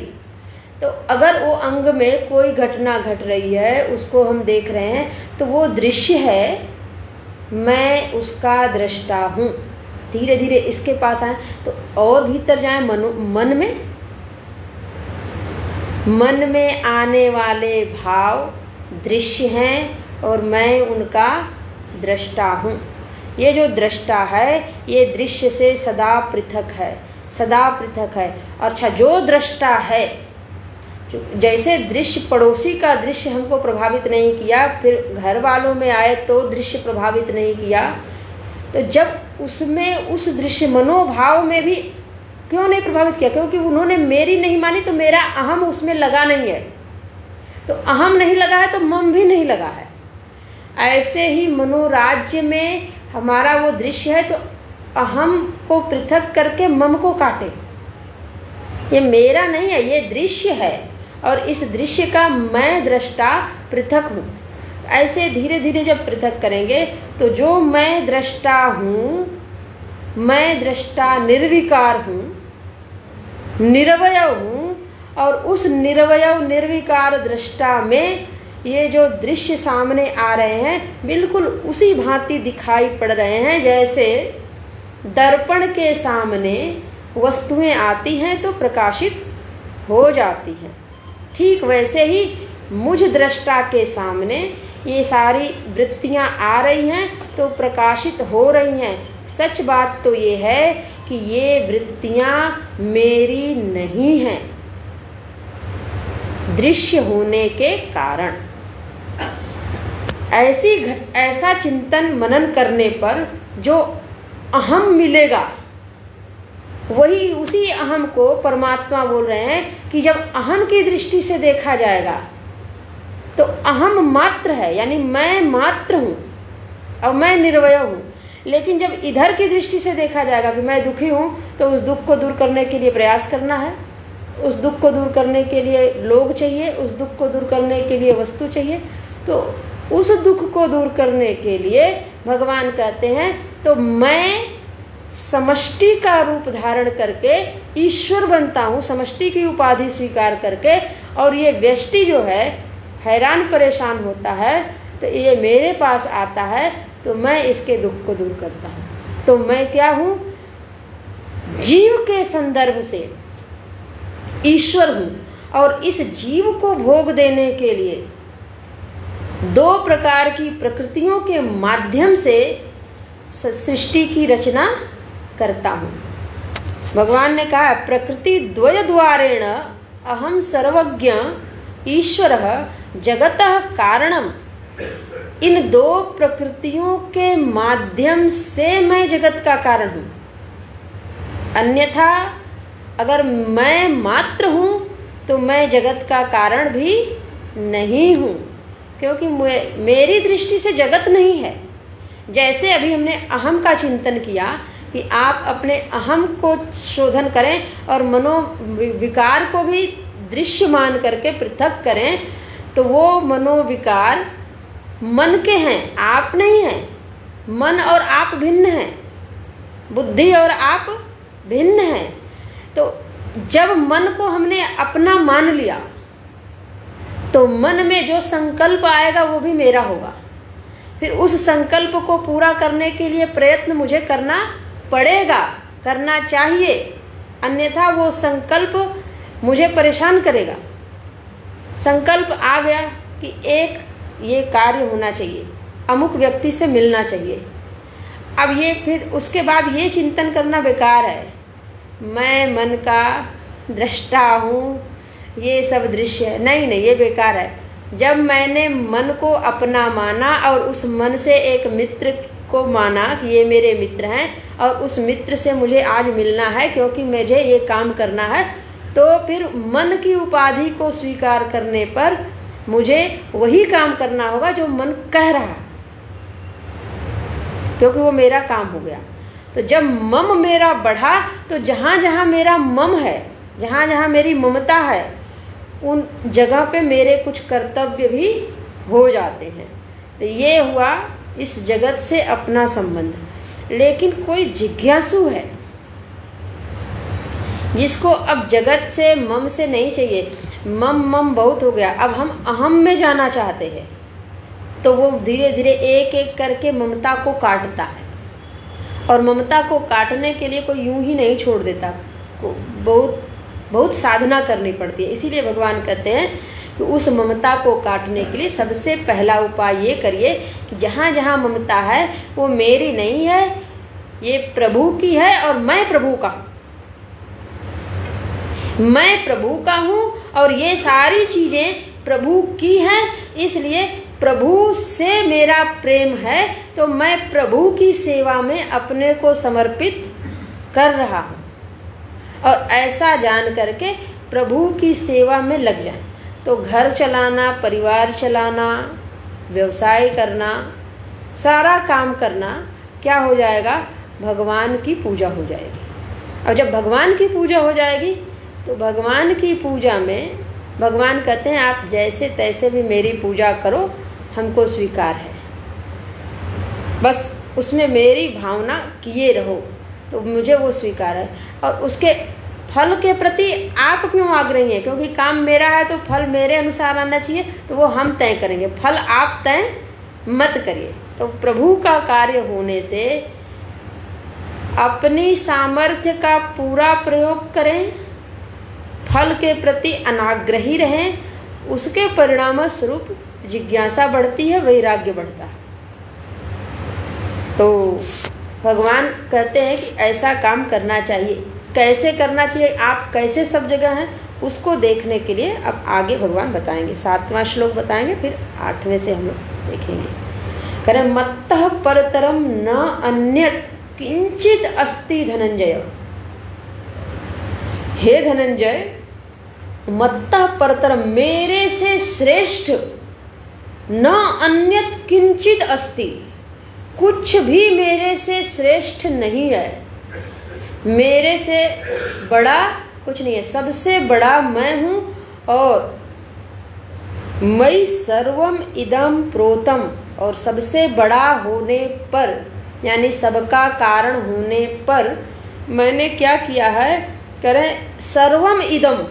तो अगर वो अंग में कोई घटना घट रही है उसको हम देख रहे हैं तो वो दृश्य है, मैं उसका दृष्टा हूँ। धीरे धीरे इसके पास आए तो और भीतर जाए मन में आने वाले भाव दृश्य हैं और मैं उनका दृष्टा हूँ। ये जो दृष्टा है ये दृश्य से सदा पृथक है, सदा पृथक है। अच्छा, जो दृष्टा है, जैसे दृश्य पड़ोसी का दृश्य हमको प्रभावित नहीं किया, फिर घर वालों में आए तो दृश्य प्रभावित नहीं किया, तो जब उसमें उस दृश्य मनोभाव में भी क्यों नहीं प्रभावित किया? क्योंकि उन्होंने मेरी नहीं मानी तो मेरा अहम उसमें लगा नहीं है। तो अहम नहीं लगा है तो मम भी नहीं लगा है। ऐसे ही मनोराज्य में हमारा वो दृश्य है तो अहम को पृथक करके मम को काटे। ये मेरा नहीं है, ये दृश्य है और इस दृश्य का मैं दृष्टा पृथक हूँ। ऐसे धीरे धीरे जब पृथक करेंगे तो जो मैं दृष्टा हूँ, मैं दृष्टा निर्विकार हूँ, निरवयव हूँ, और उस निरवयव निर्विकार दृष्टा में ये जो दृश्य सामने आ रहे हैं बिल्कुल उसी भांति दिखाई पड़ रहे हैं जैसे दर्पण के सामने वस्तुएं आती हैं तो प्रकाशित हो जाती हैं। ठीक वैसे ही मुझ दृष्टा के सामने ये सारी वृत्तियां आ रही हैं तो प्रकाशित हो रही हैं। सच बात तो ये है कि ये वृत्तियां मेरी नहीं हैं दृश्य होने के कारण। ऐसा चिंतन मनन करने पर जो अहम मिलेगा वही उसी अहम को परमात्मा बोल रहे हैं कि जब अहम की दृष्टि से देखा जाएगा तो अहम मात्र है, यानी मैं मात्र हूँ और मैं निर्वय हूँ। लेकिन जब इधर की दृष्टि से देखा जाएगा कि मैं दुखी हूँ तो उस दुख को दूर करने के लिए प्रयास करना है, उस दुख को दूर करने के लिए लोग चाहिए, उस दुख को दूर करने के लिए वस्तु चाहिए। तो उस दुख को दूर करने के लिए भगवान कहते हैं तो मैं समष्टि का रूप धारण करके ईश्वर बनता हूँ, समष्टि की उपाधि स्वीकार करके। और ये व्यष्टि जो है हैरान परेशान होता है तो ये मेरे पास आता है तो मैं इसके दुख को दूर करता हूँ। तो मैं क्या हूँ? जीव के संदर्भ से ईश्वर हूँ और इस जीव को भोग देने के लिए दो प्रकार की प्रकृतियों के माध्यम से सृष्टि की रचना करता हूँ। भगवान ने कहा प्रकृति द्वय द्वारेण अहम सर्वज्ञ ईश्वरः जगतः कारणम। इन दो प्रकृतियों के माध्यम से मैं जगत का कारण हूँ। अन्यथा अगर मैं मात्र हूँ तो मैं जगत का कारण भी नहीं हूँ, क्योंकि मेरी दृष्टि से जगत नहीं है। जैसे अभी हमने अहम का चिंतन किया कि आप अपने अहम को शोधन करें और मनोविकार को भी दृश्य मान करके पृथक करें, तो वो मनोविकार मन के हैं, आप नहीं हैं। मन और आप भिन्न हैं, बुद्धि और आप भिन्न हैं। तो जब मन को हमने अपना मान लिया तो मन में जो संकल्प आएगा वो भी मेरा होगा। फिर उस संकल्प को पूरा करने के लिए प्रयत्न मुझे करना पड़ेगा, करना चाहिए, अन्यथा वो संकल्प मुझे परेशान करेगा। संकल्प आ गया कि एक ये कार्य होना चाहिए, अमुक व्यक्ति से मिलना चाहिए। अब ये फिर उसके बाद ये चिंतन करना बेकार है, मैं मन का दृष्टा हूँ, ये सब दृश्य है। नहीं, ये बेकार है। जब मैंने मन को अपना माना और उस मन से एक मित्र को माना कि ये मेरे मित्र हैं और उस मित्र से मुझे आज मिलना है क्योंकि मुझे ये काम करना है, तो फिर मन की उपाधि को स्वीकार करने पर मुझे वही काम करना होगा जो मन कह रहा है, क्योंकि वो मेरा काम हो गया। तो जब मम मेरा बढ़ा तो जहाँ जहाँ मेरा मम है, जहाँ जहाँ मेरी ममता है, उन जगह पे मेरे कुछ कर्तव्य भी हो जाते हैं। तो ये हुआ इस जगत से अपना संबंध। लेकिन कोई जिज्ञासु है जिसको अब जगत से मम से नहीं चाहिए, मम बहुत हो गया, अब हम अहम में जाना चाहते हैं, तो वो धीरे धीरे एक एक करके ममता को काटता है। और ममता को काटने के लिए कोई यूं ही नहीं छोड़ देता, बहुत साधना करनी पड़ती है। इसीलिए भगवान कहते हैं कि उस ममता को काटने के लिए सबसे पहला उपाय ये करिए कि जहाँ जहाँ ममता है वो मेरी नहीं है, ये प्रभु की है और मैं प्रभु का हूँ। मैं प्रभु का हूँ और ये सारी चीजें प्रभु की हैं, इसलिए प्रभु से मेरा प्रेम है, तो मैं प्रभु की सेवा में अपने को समर्पित कर रहा हूँ। और ऐसा जान करके प्रभु की सेवा में लग जाए तो घर चलाना, परिवार चलाना, व्यवसाय करना, सारा काम करना क्या हो जाएगा, भगवान की पूजा हो जाएगी। और जब भगवान की पूजा हो जाएगी तो भगवान की पूजा में भगवान कहते हैं आप जैसे तैसे भी मेरी पूजा करो, हमको स्वीकार है, बस उसमें मेरी भावना किए रहो, तो मुझे वो स्वीकार है। और उसके फल के प्रति आप क्यों आग्रही हैं, क्योंकि काम मेरा है तो फल मेरे अनुसार आना चाहिए, तो वो हम तय करेंगे, फल आप तय मत करिए। तो प्रभु का कार्य होने से अपनी सामर्थ्य का पूरा प्रयोग करें, फल के प्रति अनाग्रही रहें, उसके परिणाम स्वरूप जिज्ञासा बढ़ती है, वैराग्य बढ़ता है। तो भगवान कहते हैं कि ऐसा काम करना चाहिए। कैसे करना चाहिए, आप कैसे सब जगह हैं, उसको देखने के लिए अब आगे भगवान बताएंगे। 7वां श्लोक बताएंगे, फिर 8वें से हम लोग देखेंगे। करें मत्तः परतरम न अन्यत् किंचित अस्ति धनंजय। हे धनंजय, मत्तः परतरम, मेरे से श्रेष्ठ, न अन्यत् किंचित अस्ति, कुछ भी मेरे से श्रेष्ठ नहीं है, मेरे से बड़ा कुछ नहीं है, सबसे बड़ा मैं हूँ। और मयि सर्वम इदम प्रोतम, और सबसे बड़ा होने पर, यानी सबका कारण होने पर मैंने क्या किया है, करें सर्वम इदम,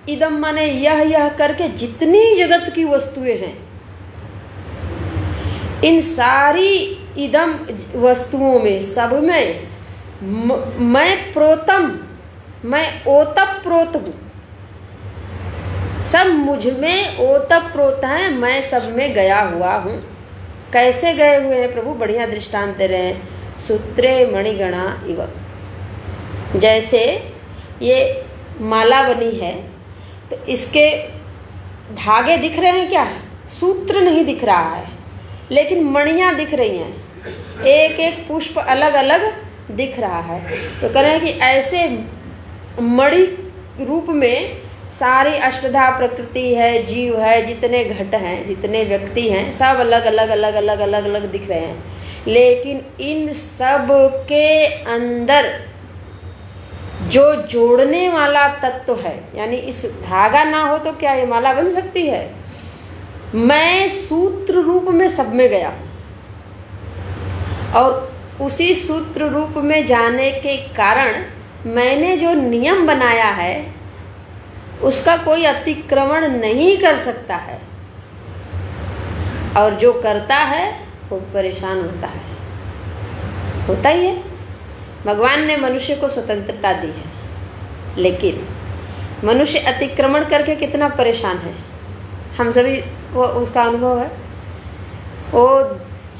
इदम माने यह करके जितनी जगत की वस्तुएं हैं, इन सारी इदम वस्तुओं में, सब में मैं प्रोतम, मैं ओतप्रोत हूँ, सब मुझ में ओतप्रोत हैं, मैं सब में गया हुआ हूँ। कैसे गए हुए हैं प्रभु, बढ़िया दृष्टांत दे रहे हैं। सूत्रे मणिगणा इव, जैसे ये माला बनी है तो इसके धागे दिख रहे हैं क्या, सूत्र नहीं दिख रहा है, लेकिन मणियाँ दिख रही हैं, एक एक पुष्प अलग अलग दिख रहा है। तो कह रहे हैं कि ऐसे मणि रूप में सारी अष्टधा प्रकृति है, जीव है, जितने घट हैं, जितने व्यक्ति हैं, सब अलग अलग अलग अलग अलग अलग दिख रहे हैं, लेकिन इन सब के अंदर जो जोड़ने वाला तत्व है, यानी इस धागा ना हो तो क्या ये माला बन सकती है। मैं सूत्र रूप में सब में गया और उसी सूत्र रूप में जाने के कारण मैंने जो नियम बनाया है उसका कोई अतिक्रमण नहीं कर सकता है, और जो करता है वो परेशान होता ही है। भगवान ने मनुष्य को स्वतंत्रता दी है, लेकिन मनुष्य अतिक्रमण करके कितना परेशान है, हम सभी को उसका अनुभव है। वो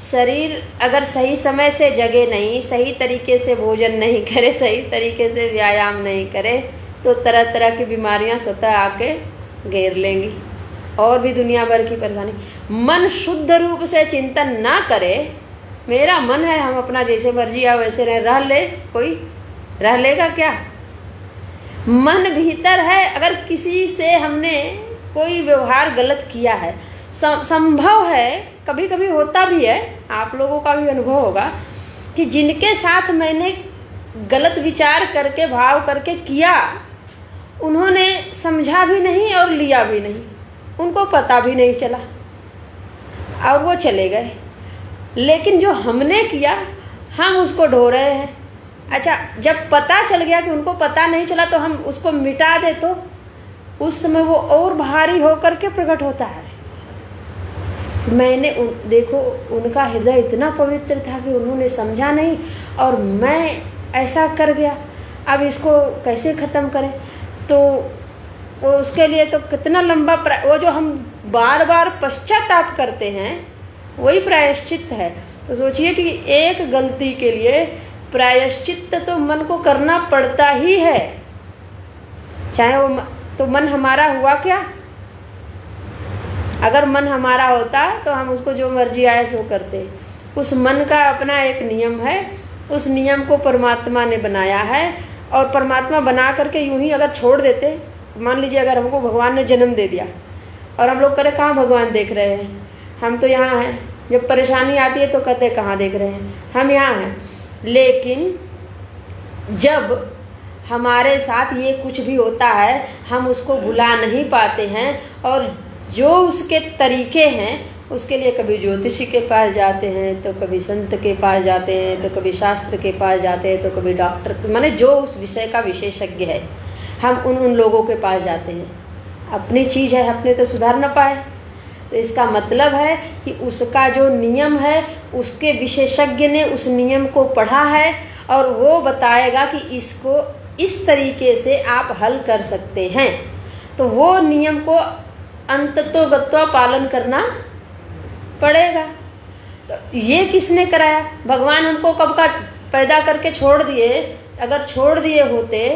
शरीर अगर सही समय से जगे नहीं, सही तरीके से भोजन नहीं करे, सही तरीके से व्यायाम नहीं करे, तो तरह तरह की बीमारियां स्वतः आके घेर लेंगी, और भी दुनिया भर की परेशानी। मन शुद्ध रूप से चिंतन ना करे, मेरा मन है, हम अपना जैसे मर्जी आ वैसे रह ले, कोई रह लेगा क्या। मन भीतर है। अगर किसी से हमने कोई व्यवहार गलत किया है, संभव है, कभी कभी होता भी है, आप लोगों का भी अनुभव होगा कि जिनके साथ मैंने गलत विचार करके भाव करके किया, उन्होंने समझा भी नहीं और लिया भी नहीं, उनको पता भी नहीं चला और वो चले गए। लेकिन जो हमने किया हम उसको ढो रहे हैं। अच्छा, जब पता चल गया कि उनको पता नहीं चला तो हम उसको मिटा दे तो उस समय वो और भारी होकर के प्रकट होता है। मैंने देखो, उनका हृदय इतना पवित्र था कि उन्होंने समझा नहीं और मैं ऐसा कर गया, अब इसको कैसे ख़त्म करें। तो वो उसके लिए तो कितना लंबा वो जो हम बार बार पश्चाताप करते हैं वही प्रायश्चित है। तो सोचिए कि एक गलती के लिए प्रायश्चित तो मन को करना पड़ता ही है, चाहे वो तो मन हमारा हुआ क्या? अगर मन हमारा होता तो हम उसको जो मर्जी आए सो करते। उस मन का अपना एक नियम है, उस नियम को परमात्मा ने बनाया है और परमात्मा बना करके यूं ही अगर छोड़ देते, मान लीजिए अगर हमको भगवान ने जन्म दे दिया और हम लोग करें कहाँ भगवान देख रहे हैं, हम तो यहाँ हैं। जब परेशानी आती है तो कहते कहाँ देख रहे हैं, हम यहाँ हैं। लेकिन जब हमारे साथ ये कुछ भी होता है हम उसको भुला नहीं पाते हैं और जो उसके तरीके हैं उसके लिए कभी ज्योतिषी के पास जाते हैं, तो कभी संत के पास जाते हैं, तो कभी शास्त्र के पास जाते हैं, तो कभी डॉक्टर, माने जो उस विषय का विशेषज्ञ है हम उन लोगों के पास जाते हैं। अपनी चीज़ है, अपने तो सुधार न पाए, तो इसका मतलब है कि उसका जो नियम है उसके विशेषज्ञ ने उस नियम को पढ़ा है और वो बताएगा कि इसको इस तरीके से आप हल कर सकते हैं। तो वो नियम को अंततोगत्वा पालन करना पड़ेगा। तो ये किसने कराया? भगवान हमको कब का पैदा करके छोड़ दिए। अगर छोड़ दिए होते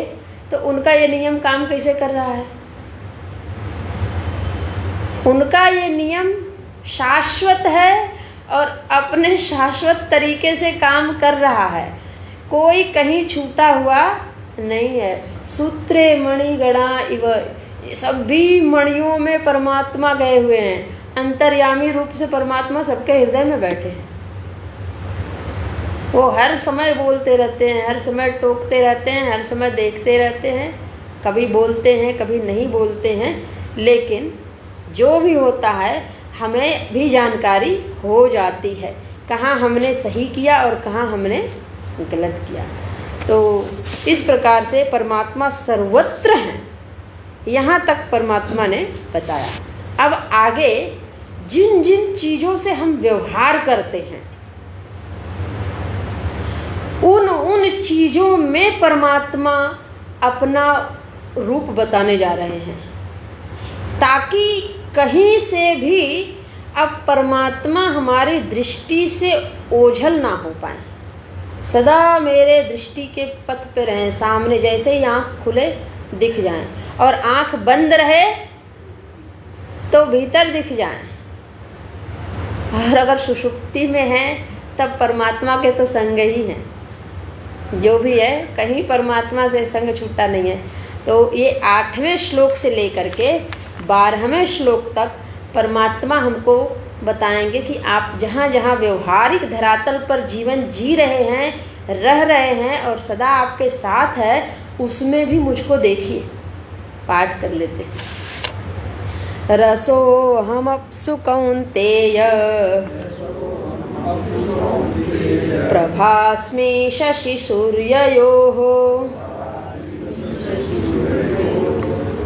तो उनका ये नियम काम कैसे कर रहा है? उनका ये नियम शाश्वत है और अपने शाश्वत तरीके से काम कर रहा है, कोई कहीं छूटा हुआ नहीं है। सूत्रे मणिगणा इव, सभी मणियों में परमात्मा गए हुए हैं। अंतर्यामी रूप से परमात्मा सबके हृदय में बैठे हैं। वो हर समय बोलते रहते हैं, हर समय टोकते रहते हैं, हर समय देखते रहते हैं। कभी बोलते हैं कभी नहीं बोलते हैं, लेकिन जो भी होता है हमें भी जानकारी हो जाती है कहाँ हमने सही किया और कहाँ हमने गलत किया। तो इस प्रकार से परमात्मा सर्वत्र है, यहाँ तक परमात्मा ने बताया। अब आगे जिन जिन चीज़ों से हम व्यवहार करते हैं उन चीज़ों में परमात्मा अपना रूप बताने जा रहे हैं, ताकि कहीं से भी अब परमात्मा हमारी दृष्टि से ओझल ना हो पाए, सदा मेरे दृष्टि के पथ पे रहें, सामने जैसे ही आँख खुले दिख जाएं और आँख बंद रहे तो भीतर दिख जाएं। और अगर सुषुप्ति में है तब परमात्मा के तो संग ही हैं, जो भी है कहीं परमात्मा से संग छूटा नहीं है। तो ये 8वें श्लोक से लेकर के 12वें श्लोक तक परमात्मा हमको बताएंगे कि आप जहाँ जहाँ व्यवहारिक धरातल पर जीवन जी रहे हैं, रह रहे हैं और सदा आपके साथ है, उसमें भी मुझको देखिए। पाठ कर लेते हैं। रसोऽहमप्सु कौन्तेय प्रभास्मि शशिसूर्ययोः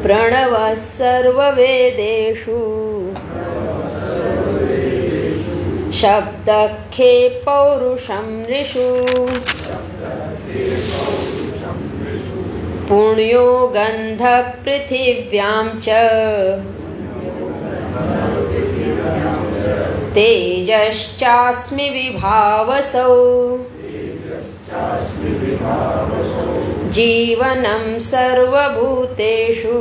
प्रणवः सर्ववेदेषु शब्दखे पौरुषं नृषु पुण्यो गन्धः पृथिव्यां च तेजश्चास्मि विभावसौ जीवनं सर्वभूतेषु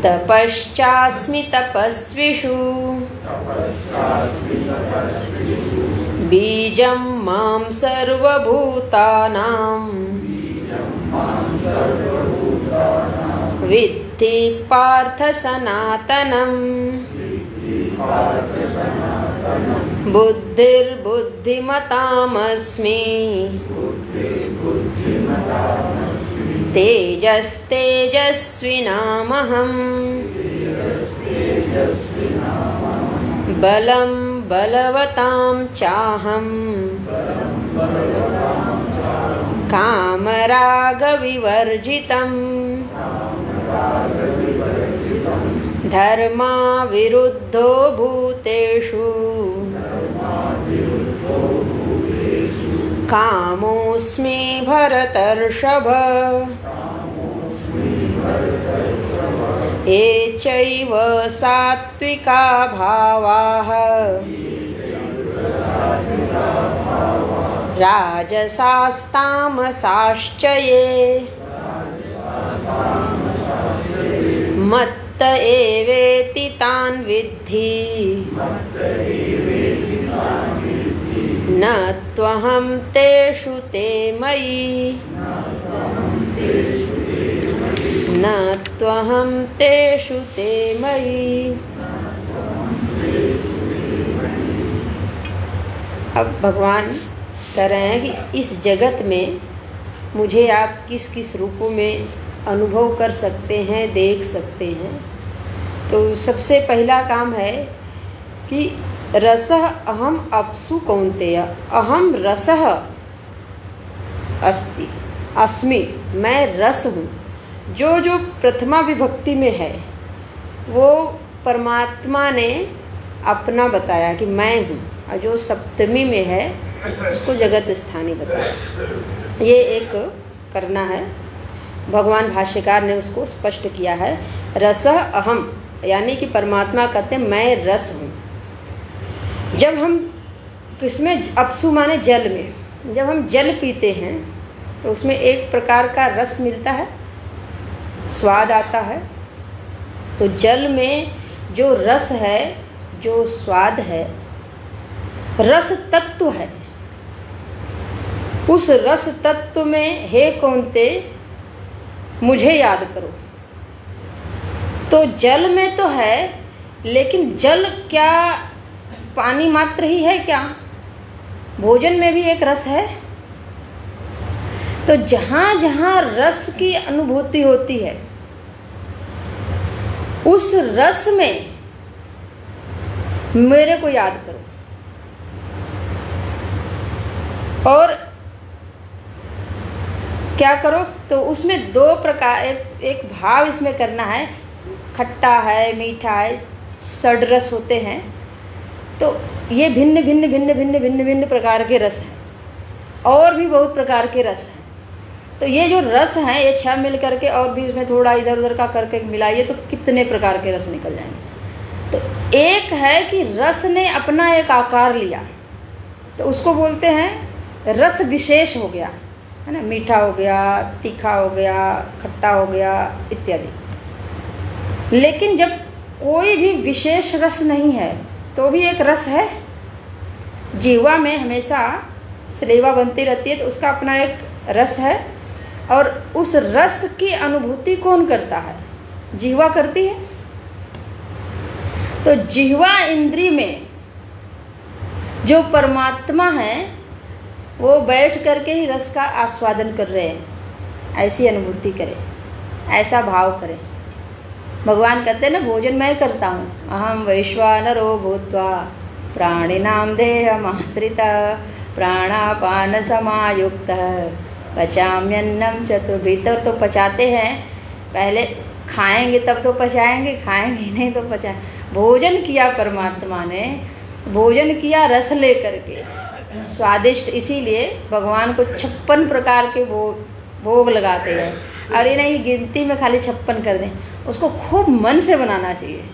तपश्चास्मि तपस्विषु बीजं मां सर्वभूतानां विद्धि पार्थ सनातनम् बुद्धिर्बुद्धिमतामस्मि तेजस्तेजस्विनामहम् बलं बलवतां चाहम् कामरागविवर्जितम् धर्मा विरुद्धो भूतेषु कामोऽस्मि भरतर्षभ ये चैव सात्विका भावाः राजसास्तामसाश्च ये मत्त एवेति तान् विद्धि न त्वहं तेषु ते मयि न त्वहं तेषु ते मयि। अब भगवान कह रहे हैं कि इस जगत में मुझे आप किस किस रूपों में अनुभव कर सकते हैं, देख सकते हैं। तो सबसे पहला काम है कि रसः अहम अप्सु कौन्तेय, अहम रसः अस्ति अस्मि, मैं रस हूँ। जो जो प्रथमा विभक्ति में है वो परमात्मा ने अपना बताया कि मैं हूँ, और जो सप्तमी में है उसको जगत स्थानी बताया। ये एक करना है, भगवान भाष्यकार ने उसको स्पष्ट किया है। रसः अहम यानी कि परमात्मा कहते हैं मैं रस हूँ। जब हम किसमें, अपसु माने जल में, जब हम जल पीते हैं तो उसमें एक प्रकार का रस मिलता है, स्वाद आता है। तो जल में जो रस है, जो स्वाद है, रस तत्व है। उस रस तत्व में हे कौन्ते मुझे याद करो। तो जल में तो है, लेकिन जल क्या पानी मात्र ही है क्या? भोजन में भी एक रस है। तो जहाँ जहाँ रस की अनुभूति होती है उस रस में मेरे को याद करो। और क्या करो? तो उसमें दो प्रकार, एक भाव इसमें करना है, खट्टा है, मीठा है, षड्रस होते हैं। तो ये भिन्न भिन्न भिन्न भिन्न भिन्न भिन्न प्रकार के रस हैं, और भी बहुत प्रकार के रस हैं। तो ये जो रस हैं ये 6 मिल करके और भी उसमें थोड़ा इधर उधर का करके मिलाइए तो कितने प्रकार के रस निकल जाएंगे। तो एक है कि रस ने अपना एक आकार लिया, तो उसको बोलते हैं रस विशेष हो गया, है ना। मीठा हो गया, तीखा हो गया, खट्टा हो गया इत्यादि। लेकिन जब कोई भी विशेष रस नहीं है तो भी एक रस है। जीवा में हमेशा स्लेवा बनती रहती है, तो उसका अपना एक रस है। और उस रस की अनुभूति कौन करता है? जिह्वा करती है। तो जिह्वा इंद्री में जो परमात्मा है वो बैठ करके ही रस का आस्वादन कर रहे हैं। ऐसी अनुभूति करें, ऐसा भाव करें। भगवान कहते हैं ना, भोजन मैं करता हूँ। अहम वैश्वानरो भूत्वा प्राणिनां देहमाश्रितः प्राणापान समायुक्तः पचाम्यन्नम चतुर्भीतर। तो पचाते हैं, पहले खाएंगे तब तो पचाएंगे, खाएंगे नहीं तो पचाएं। भोजन किया परमात्मा ने, भोजन किया रस ले करके, स्वादिष्ट। इसीलिए भगवान को 56 प्रकार के भोग लगाते हैं। और ये नहीं गिनती में खाली 56 कर दें, उसको खूब मन से बनाना चाहिए।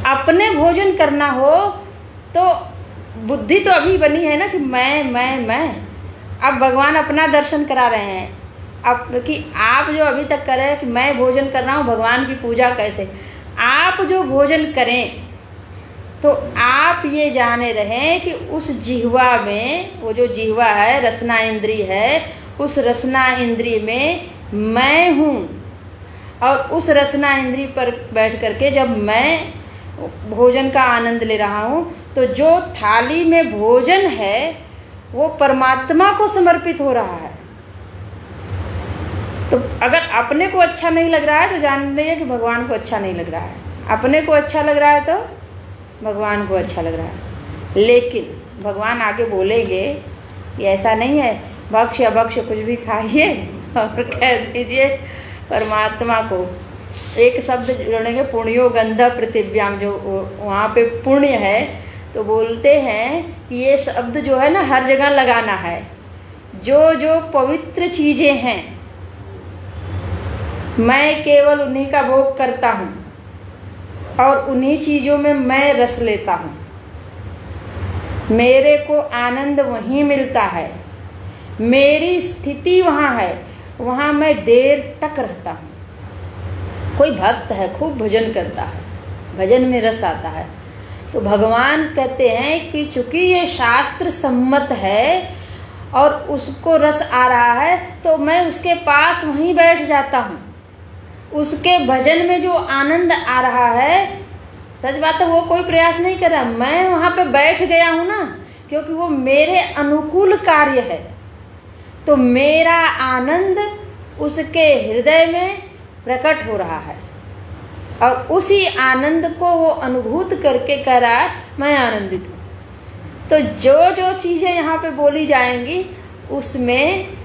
अपने भोजन करना हो तो बुद्धि तो अभी बनी है ना कि मैं। अब भगवान अपना दर्शन करा रहे हैं, अब कि आप जो अभी तक कर रहे हैं कि मैं भोजन कर रहा हूँ, भगवान की पूजा कैसे। आप जो भोजन करें तो आप ये जाने रहें कि उस जिह्वा में, वो जो जिह्वा है रसना इंद्री है, उस रसना इंद्री में मैं हूँ। और उस रसना इंद्री पर बैठ करके जब मैं भोजन का आनंद ले रहा हूँ, तो जो थाली में भोजन है वो परमात्मा को समर्पित हो रहा है। तो अगर अपने को अच्छा नहीं लग रहा है तो जान लीजिए कि भगवान को अच्छा नहीं लग रहा है, अपने को अच्छा लग रहा है तो भगवान को अच्छा लग रहा है। लेकिन भगवान आगे बोलेंगे कि ऐसा नहीं है, भक्ष अभक्ष कुछ भी खाइए और कह दीजिए परमात्मा को। एक शब्द जोड़ेंगे, पुण्यो गंधा पृथिव्याम, जो वहाँ पे पुण्य है, तो बोलते हैं कि ये शब्द जो है ना हर जगह लगाना है। जो जो पवित्र चीज़ें हैं मैं केवल उन्हीं का भोग करता हूँ और उन्हीं चीज़ों में मैं रस लेता हूँ। मेरे को आनंद वहीं मिलता है, मेरी स्थिति वहाँ है, वहाँ मैं देर तक रहता हूँ। कोई भक्त है, खूब भजन करता है, भजन में रस आता है, तो भगवान कहते हैं कि चूंकि ये शास्त्र सम्मत है और उसको रस आ रहा है, तो मैं उसके पास वहीं बैठ जाता हूँ। उसके भजन में जो आनंद आ रहा है, सच बात है, वो कोई प्रयास नहीं कर रहा, मैं वहाँ पे बैठ गया हूँ ना, क्योंकि वो मेरे अनुकूल कार्य है। तो मेरा आनंद उसके हृदय में प्रकट हो रहा है और उसी आनंद को वो अनुभूत करके कह रहा है मैं आनंदित हूँ। तो जो जो चीज़ें यहाँ पे बोली जाएंगी उसमें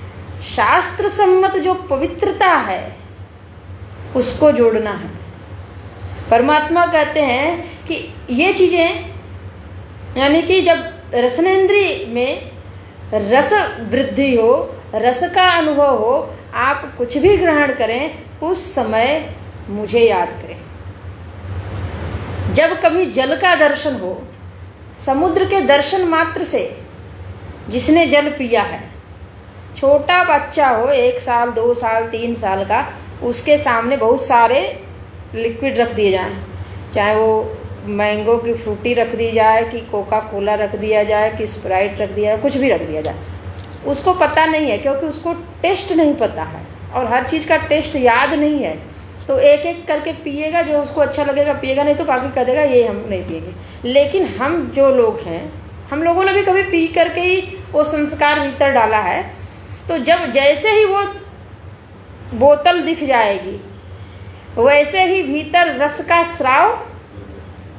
शास्त्र सम्मत जो पवित्रता है उसको जोड़ना है। परमात्मा कहते हैं कि ये चीज़ें, यानी कि जब रसनेंद्रिय में रस वृद्धि हो, रस का अनुभव हो, आप कुछ भी ग्रहण करें, उस समय मुझे याद करें। जब कभी जल का दर्शन हो, समुद्र के दर्शन मात्र से जिसने जल पिया है, छोटा बच्चा हो, 1 साल 2 साल 3 साल का, उसके सामने बहुत सारे लिक्विड रख दिए जाएं, चाहे वो मैंगो की फ्रूटी रख दी जाए कि कोका कोला रख दिया जाए कि स्प्राइट रख दिया जाए, कुछ भी रख दिया जाए, उसको पता नहीं है, क्योंकि उसको टेस्ट नहीं पता है और हर चीज़ का टेस्ट याद नहीं है। तो एक एक करके पिएगा, जो उसको अच्छा लगेगा पिएगा, नहीं तो बाकी कह देगा ये हम नहीं पिएंगे। लेकिन हम जो लोग हैं, हम लोगों ने भी कभी पी करके ही वो संस्कार भीतर डाला है। तो जब जैसे ही वो बोतल दिख जाएगी, वैसे ही भीतर रस का स्राव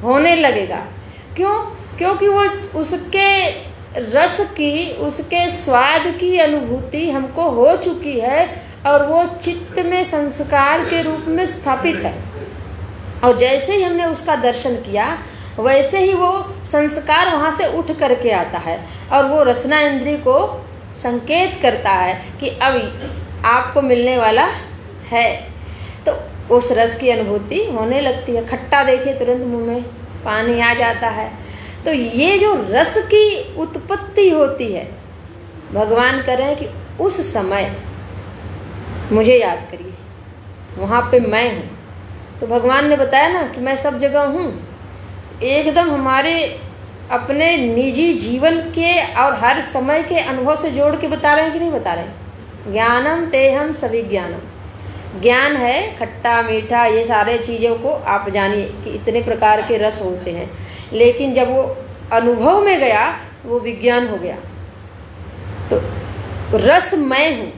होने लगेगा। क्यों? क्योंकि वो उसके रस की, उसके स्वाद की अनुभूति हमको हो चुकी है और वो चित्त में संस्कार के रूप में स्थापित है। और जैसे ही हमने उसका दर्शन किया, वैसे ही वो संस्कार वहाँ से उठ करके आता है और वो रसना इंद्रिय को संकेत करता है कि अब आपको मिलने वाला है। तो उस रस की अनुभूति होने लगती है। खट्टा देखिए, तुरंत मुंह में पानी आ जाता है। तो ये जो रस की उत्पत्ति होती है, भगवान कह रहे हैं कि उस समय मुझे याद करिए, वहाँ पे मैं हूँ। तो भगवान ने बताया ना कि मैं सब जगह हूँ। एकदम हमारे अपने निजी जीवन के और हर समय के अनुभव से जोड़ के बता रहे हैं कि नहीं बता रहे हैं। ज्ञानम तेहम सभी ज्ञानम, ज्ञान है खट्टा मीठा, ये सारे चीज़ों को आप जानिए कि इतने प्रकार के रस होते हैं। लेकिन जब वो अनुभव में गया, वो विज्ञान हो गया। तो रस मैं हूँ।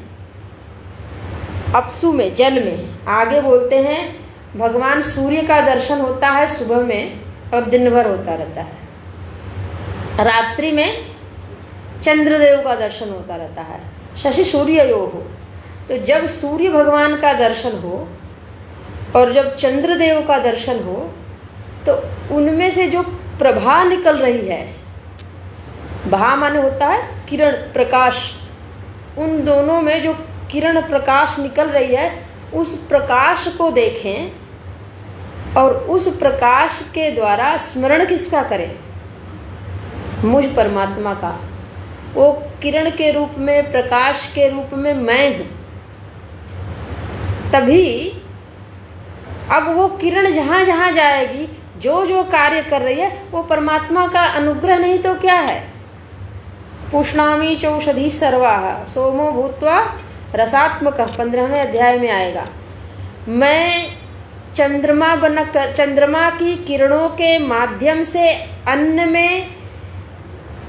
अपसु में, जल में आगे बोलते हैं, भगवान सूर्य का दर्शन होता है सुबह में और दिन भर होता रहता है। रात्रि में चंद्रदेव का दर्शन होता रहता है, शशि सूर्य योग हो। तो जब सूर्य भगवान का दर्शन हो और जब चंद्रदेव का दर्शन हो, तो उनमें से जो प्रभा निकल रही है, भा माने होता है किरण प्रकाश, उन दोनों में जो किरण प्रकाश निकल रही है, उस प्रकाश को देखें और उस प्रकाश के द्वारा स्मरण किसका करें? मुझ परमात्मा का। वो किरण के रूप में, प्रकाश के रूप में मैं हूँ। तभी अब वो किरण जहाँ जहाँ जाएगी, जो जो कार्य कर रही है, वो परमात्मा का अनुग्रह नहीं तो क्या है? पुष्णामी चौषधि सर्वाः सोमो भूत्वा रसात्मक 15वें अध्याय में आएगा। मैं चंद्रमा की किरणों के माध्यम से अन्न में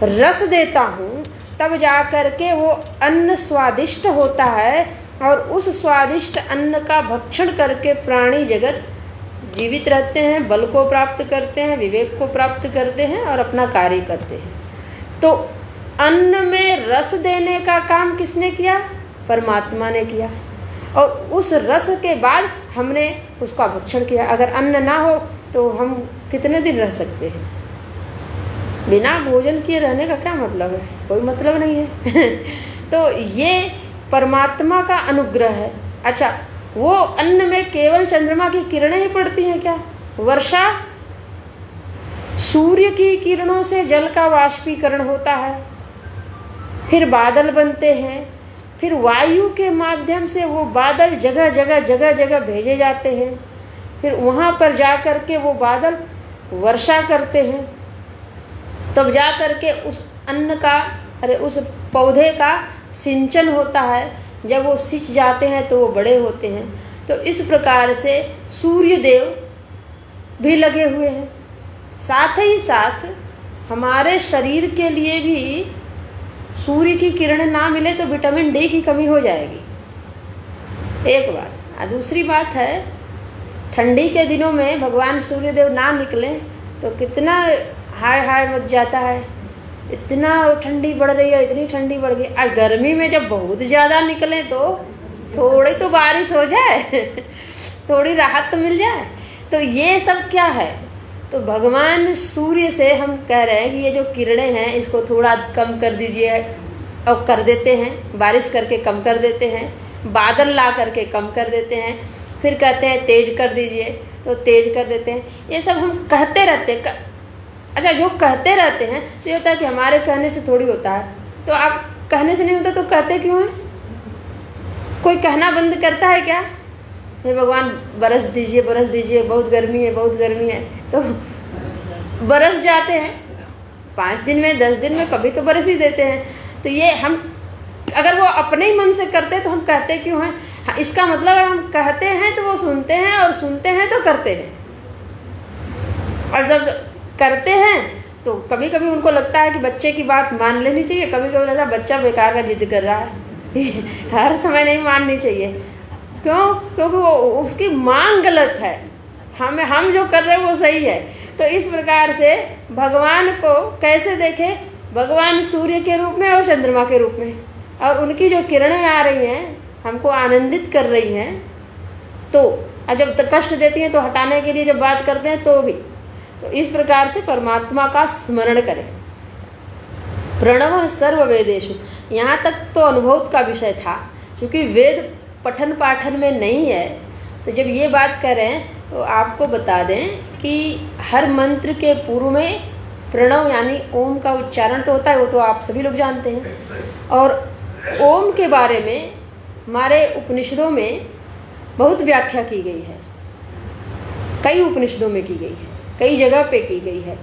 रस देता हूँ, तब जा कर के वो अन्न स्वादिष्ट होता है और उस स्वादिष्ट अन्न का भक्षण करके प्राणी जगत जीवित रहते हैं, बल को प्राप्त करते हैं, विवेक को प्राप्त करते हैं और अपना कार्य करते हैं। तो अन्न में रस देने का काम किसने किया? परमात्मा ने किया। और उस रस के बाद हमने उसका भक्षण किया। अगर अन्न ना हो तो हम कितने दिन रह सकते हैं? बिना भोजन किए रहने का क्या मतलब है? कोई मतलब नहीं है। तो ये परमात्मा का अनुग्रह है। अच्छा, वो अन्न में केवल चंद्रमा की किरणें ही पड़ती हैं क्या? वर्षा, सूर्य की किरणों से जल का वाष्पीकरण होता है, फिर बादल बनते हैं, फिर वायु के माध्यम से वो बादल जगह जगह भेजे जाते हैं, फिर वहाँ पर जा कर के वो बादल वर्षा करते हैं, तब जा कर के उस अन्न का उस पौधे का सिंचन होता है। जब वो सिंच जाते हैं तो वो बड़े होते हैं। तो इस प्रकार से सूर्य देव भी लगे हुए हैं। साथ ही साथ हमारे शरीर के लिए भी सूर्य की किरणें ना मिले तो विटामिन डी की कमी हो जाएगी, एक बात। दूसरी बात है, ठंडी के दिनों में भगवान सूर्यदेव ना निकले तो कितना हाय हाय मच जाता है, इतना ठंडी बढ़ रही है, इतनी ठंडी बढ़ गई। आज गर्मी में जब बहुत ज़्यादा निकले तो थोड़ी तो बारिश हो जाए, थोड़ी राहत तो मिल जाए। तो ये सब क्या है? तो भगवान सूर्य से हम कह रहे हैं कि ये जो किरणें हैं इसको थोड़ा कम कर दीजिए, और कर देते हैं। बारिश करके कम कर देते हैं, बादल ला करके कम कर देते हैं, फिर कहते हैं तेज कर दीजिए तो तेज कर देते हैं। ये सब हम कहते रहते हैं। अच्छा, जो कहते रहते हैं तो ये होता है कि हमारे कहने से थोड़ी होता है। तो आप कहने से नहीं होता तो कहते क्यों हैं? कोई कहना बंद करता है क्या? हे भगवान बरस दीजिए, बरस दीजिए, बहुत गर्मी है, बहुत गर्मी है, तो बरस जाते हैं। 5 दिन में, 10 दिन में कभी तो बरस ही देते हैं। तो ये हम अगर वो अपने ही मन से करते तो हम कहते क्यों हैं? इसका मतलब हम कहते हैं तो वो सुनते हैं, और सुनते हैं तो करते हैं। और जब करते हैं तो कभी कभी उनको लगता है कि बच्चे की बात मान लेनी चाहिए, कभी कभी लगता है बच्चा बेकार का जिद कर रहा है। हर समय नहीं माननी चाहिए। क्यों? क्योंकि वो उसकी मांग गलत है, हम जो कर रहे हैं वो सही है। तो इस प्रकार से भगवान को कैसे देखें? भगवान सूर्य के रूप में और चंद्रमा के रूप में, और उनकी जो किरणें आ रही हैं हमको आनंदित कर रही हैं। तो जब तक कष्ट देती हैं तो हटाने के लिए जब बात करते हैं तो भी, तो इस प्रकार से परमात्मा का स्मरण करें। प्रणव सर्व वेदेषु, यहाँ तक तो अनुभव का विषय था, क्योंकि वेद पठन पाठन में नहीं है। तो जब ये बात करें तो आपको बता दें कि हर मंत्र के पूर्व में प्रणव यानी ओम का उच्चारण तो होता है, वो तो आप सभी लोग जानते हैं। और ओम के बारे में हमारे उपनिषदों में बहुत व्याख्या की गई है, कई उपनिषदों में की गई है, कई जगह पे की गई है।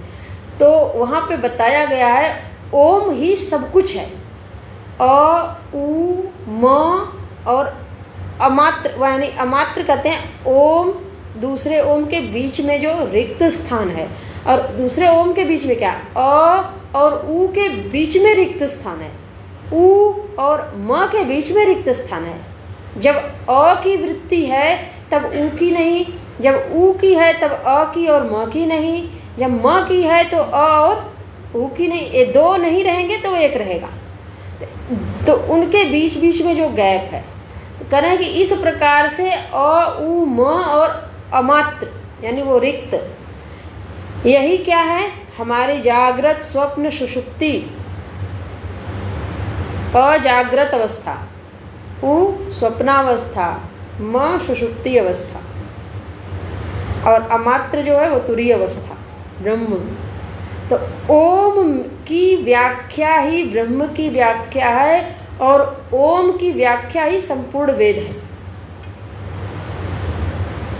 तो वहाँ पे बताया गया है ओम ही सब कुछ है। अ, उ, म और अमात्र, यानी अमात्र कहते हैं ओम, दूसरे ओम के बीच में जो रिक्त स्थान है, और दूसरे ओम के बीच में क्या, अ और उ के बीच में रिक्त स्थान है, उ और म के बीच में रिक्त स्थान है। जब अ की वृत्ति है तब उ की नहीं, जब उ की है तब अ की और म की नहीं, जब म की है तो अ और उ की नहीं। ये दो नहीं रहेंगे तो एक रहेगा। तो उनके बीच बीच में जो गैप है, तो कह रहे हैं कि इस प्रकार से अ, उ, म और अमात्र यानी वो रिक्त, यही क्या है? हमारी जागृत, स्वप्न, सुषुप्ति, अजागृत अवस्था, उ स्वप्नावस्था, म सुषुप्ति अवस्था, और अमात्र जो है वो तुरीय अवस्था, ब्रह्म। तो ओम की व्याख्या ही ब्रह्म की व्याख्या है, और ओम की व्याख्या ही संपूर्ण वेद है।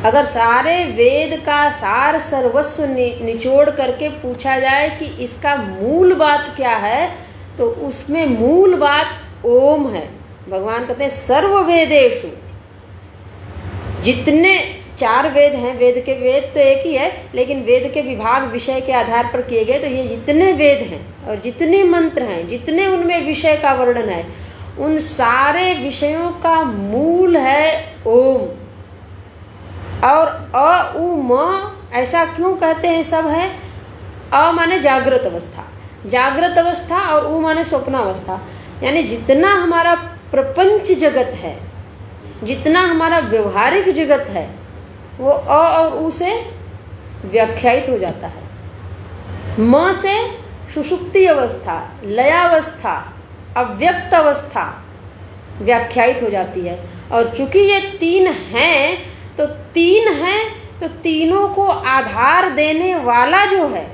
अगर सारे वेद का सार सर्वस्व निचोड़ करके पूछा जाए कि इसका मूल बात क्या है, तो उसमें मूल बात ओम है। भगवान कहते हैं सर्व वेदेषु, जितने 4 वेद हैं, वेद तो एक ही है, लेकिन वेद के विभाग विषय के आधार पर किए गए, तो ये जितने वेद हैं और जितने मंत्र हैं, जितने उनमें विषय का वर्णन है, उन सारे विषयों का मूल है ओम। और अ उ म ऐसा क्यों कहते हैं? सब है। अ माने जागृत अवस्था, जागृत अवस्था, और उ माने स्वप्नावस्था। यानी जितना हमारा प्रपंच जगत है, जितना हमारा व्यवहारिक जगत है, वो अ और उ से व्याख्यायित हो जाता है। म से सुषुप्ति अवस्था, लयावस्था, अव्यक्त अवस्था व्याख्यायित हो जाती है। और चूंकि ये 3 हैं, तो 3 हैं, तो तीनों को आधार देने वाला जो है,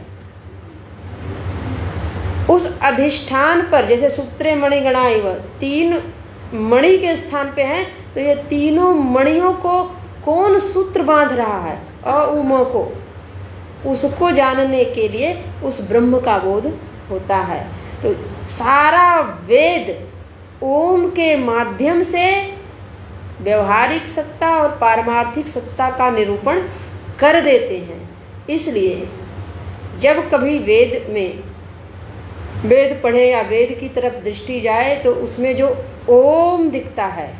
उस अधिष्ठान पर, जैसे सूत्रे मणि गणाइव, 3 मणि के स्थान पे हैं, तो ये तीनों मणियों को कौन सूत्र बांध रहा है? अ उ म को, उसको जानने के लिए उस ब्रह्म का बोध होता है। तो सारा वेद ओम के माध्यम से व्यवहारिक सत्ता और पारमार्थिक सत्ता का निरूपण कर देते हैं। इसलिए जब कभी वेद पढ़े या वेद की तरफ दृष्टि जाए, तो उसमें जो ओम दिखता है,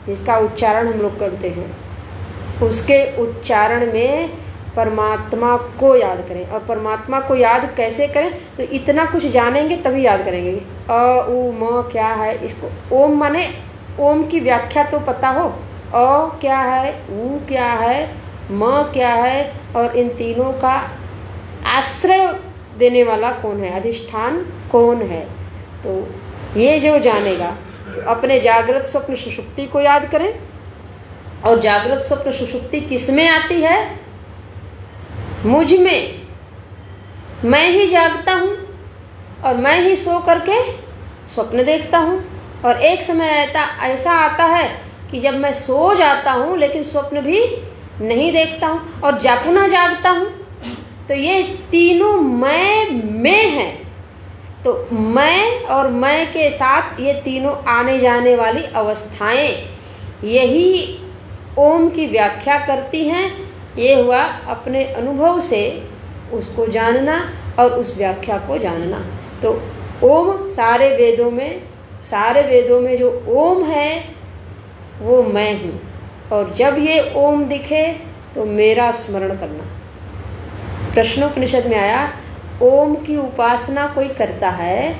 जिसका उच्चारण हम लोग करते हैं, उसके उच्चारण में परमात्मा को याद करें। और परमात्मा को याद कैसे करें? तो इतना कुछ जानेंगे तभी याद करेंगे। अ उ म क्या है? इसको ओम माने, ओम की व्याख्या तो पता हो, अ क्या है, उ क्या है, म क्या है, और इन तीनों का आश्रय देने वाला कौन है, अधिष्ठान कौन है। तो ये जो जानेगा, तो अपने जागृत स्वप्न सुषुप्ति को याद करें। और जागृत स्वप्न सुषुप्ति किस में आती है? मुझ में। मैं ही जागता हूँ और मैं ही सो करके स्वप्न देखता हूँ। और एक समय ऐसा आता है कि जब मैं सो जाता हूँ लेकिन स्वप्न भी नहीं देखता हूँ और पुनः जागता हूँ। तो ये तीनों मैं में हैं। तो मैं और मैं के साथ ये तीनों आने जाने वाली अवस्थाएं, यही ओम की व्याख्या करती हैं। ये हुआ अपने अनुभव से उसको जानना और उस व्याख्या को जानना। तो ओम सारे वेदों में जो ओम है वो मैं हूँ। और जब ये ओम दिखे तो मेरा स्मरण करना। प्रश्नोपनिषद में आया, ओम की उपासना कोई करता है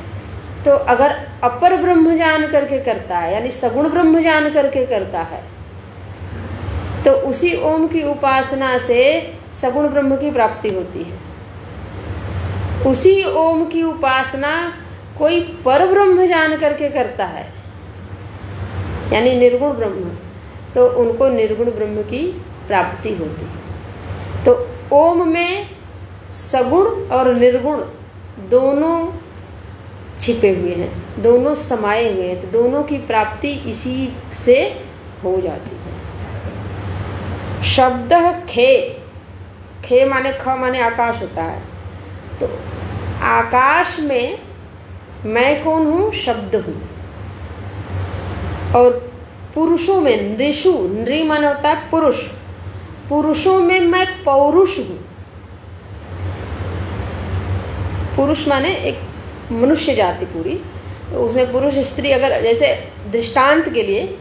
तो अगर अपर ब्रह्म जान करके करता है, यानी सगुण ब्रह्म जान करके करता है, तो उसी ओम की उपासना से सगुण ब्रह्म की प्राप्ति होती है। उसी ओम की उपासना कोई पर ब्रह्म जान करके करता है, यानी निर्गुण ब्रह्म, तो उनको निर्गुण ब्रह्म की प्राप्ति होती है। तो ओम में सगुण और निर्गुण दोनों छिपे हुए हैं, दोनों समाये हुए हैं। तो दोनों की प्राप्ति इसी से हो जाती है। शब्द खे माने ख माने आकाश होता है। तो आकाश में मैं कौन हूँ? शब्द हूँ। और पुरुषों में नृ माने होता है पुरुष, पुरुषों में मैं पौरुष हूँ। पुरुष माने एक मनुष्य जाति पूरी। तो उसमें पुरुष स्त्री, अगर जैसे दृष्टांत के लिए,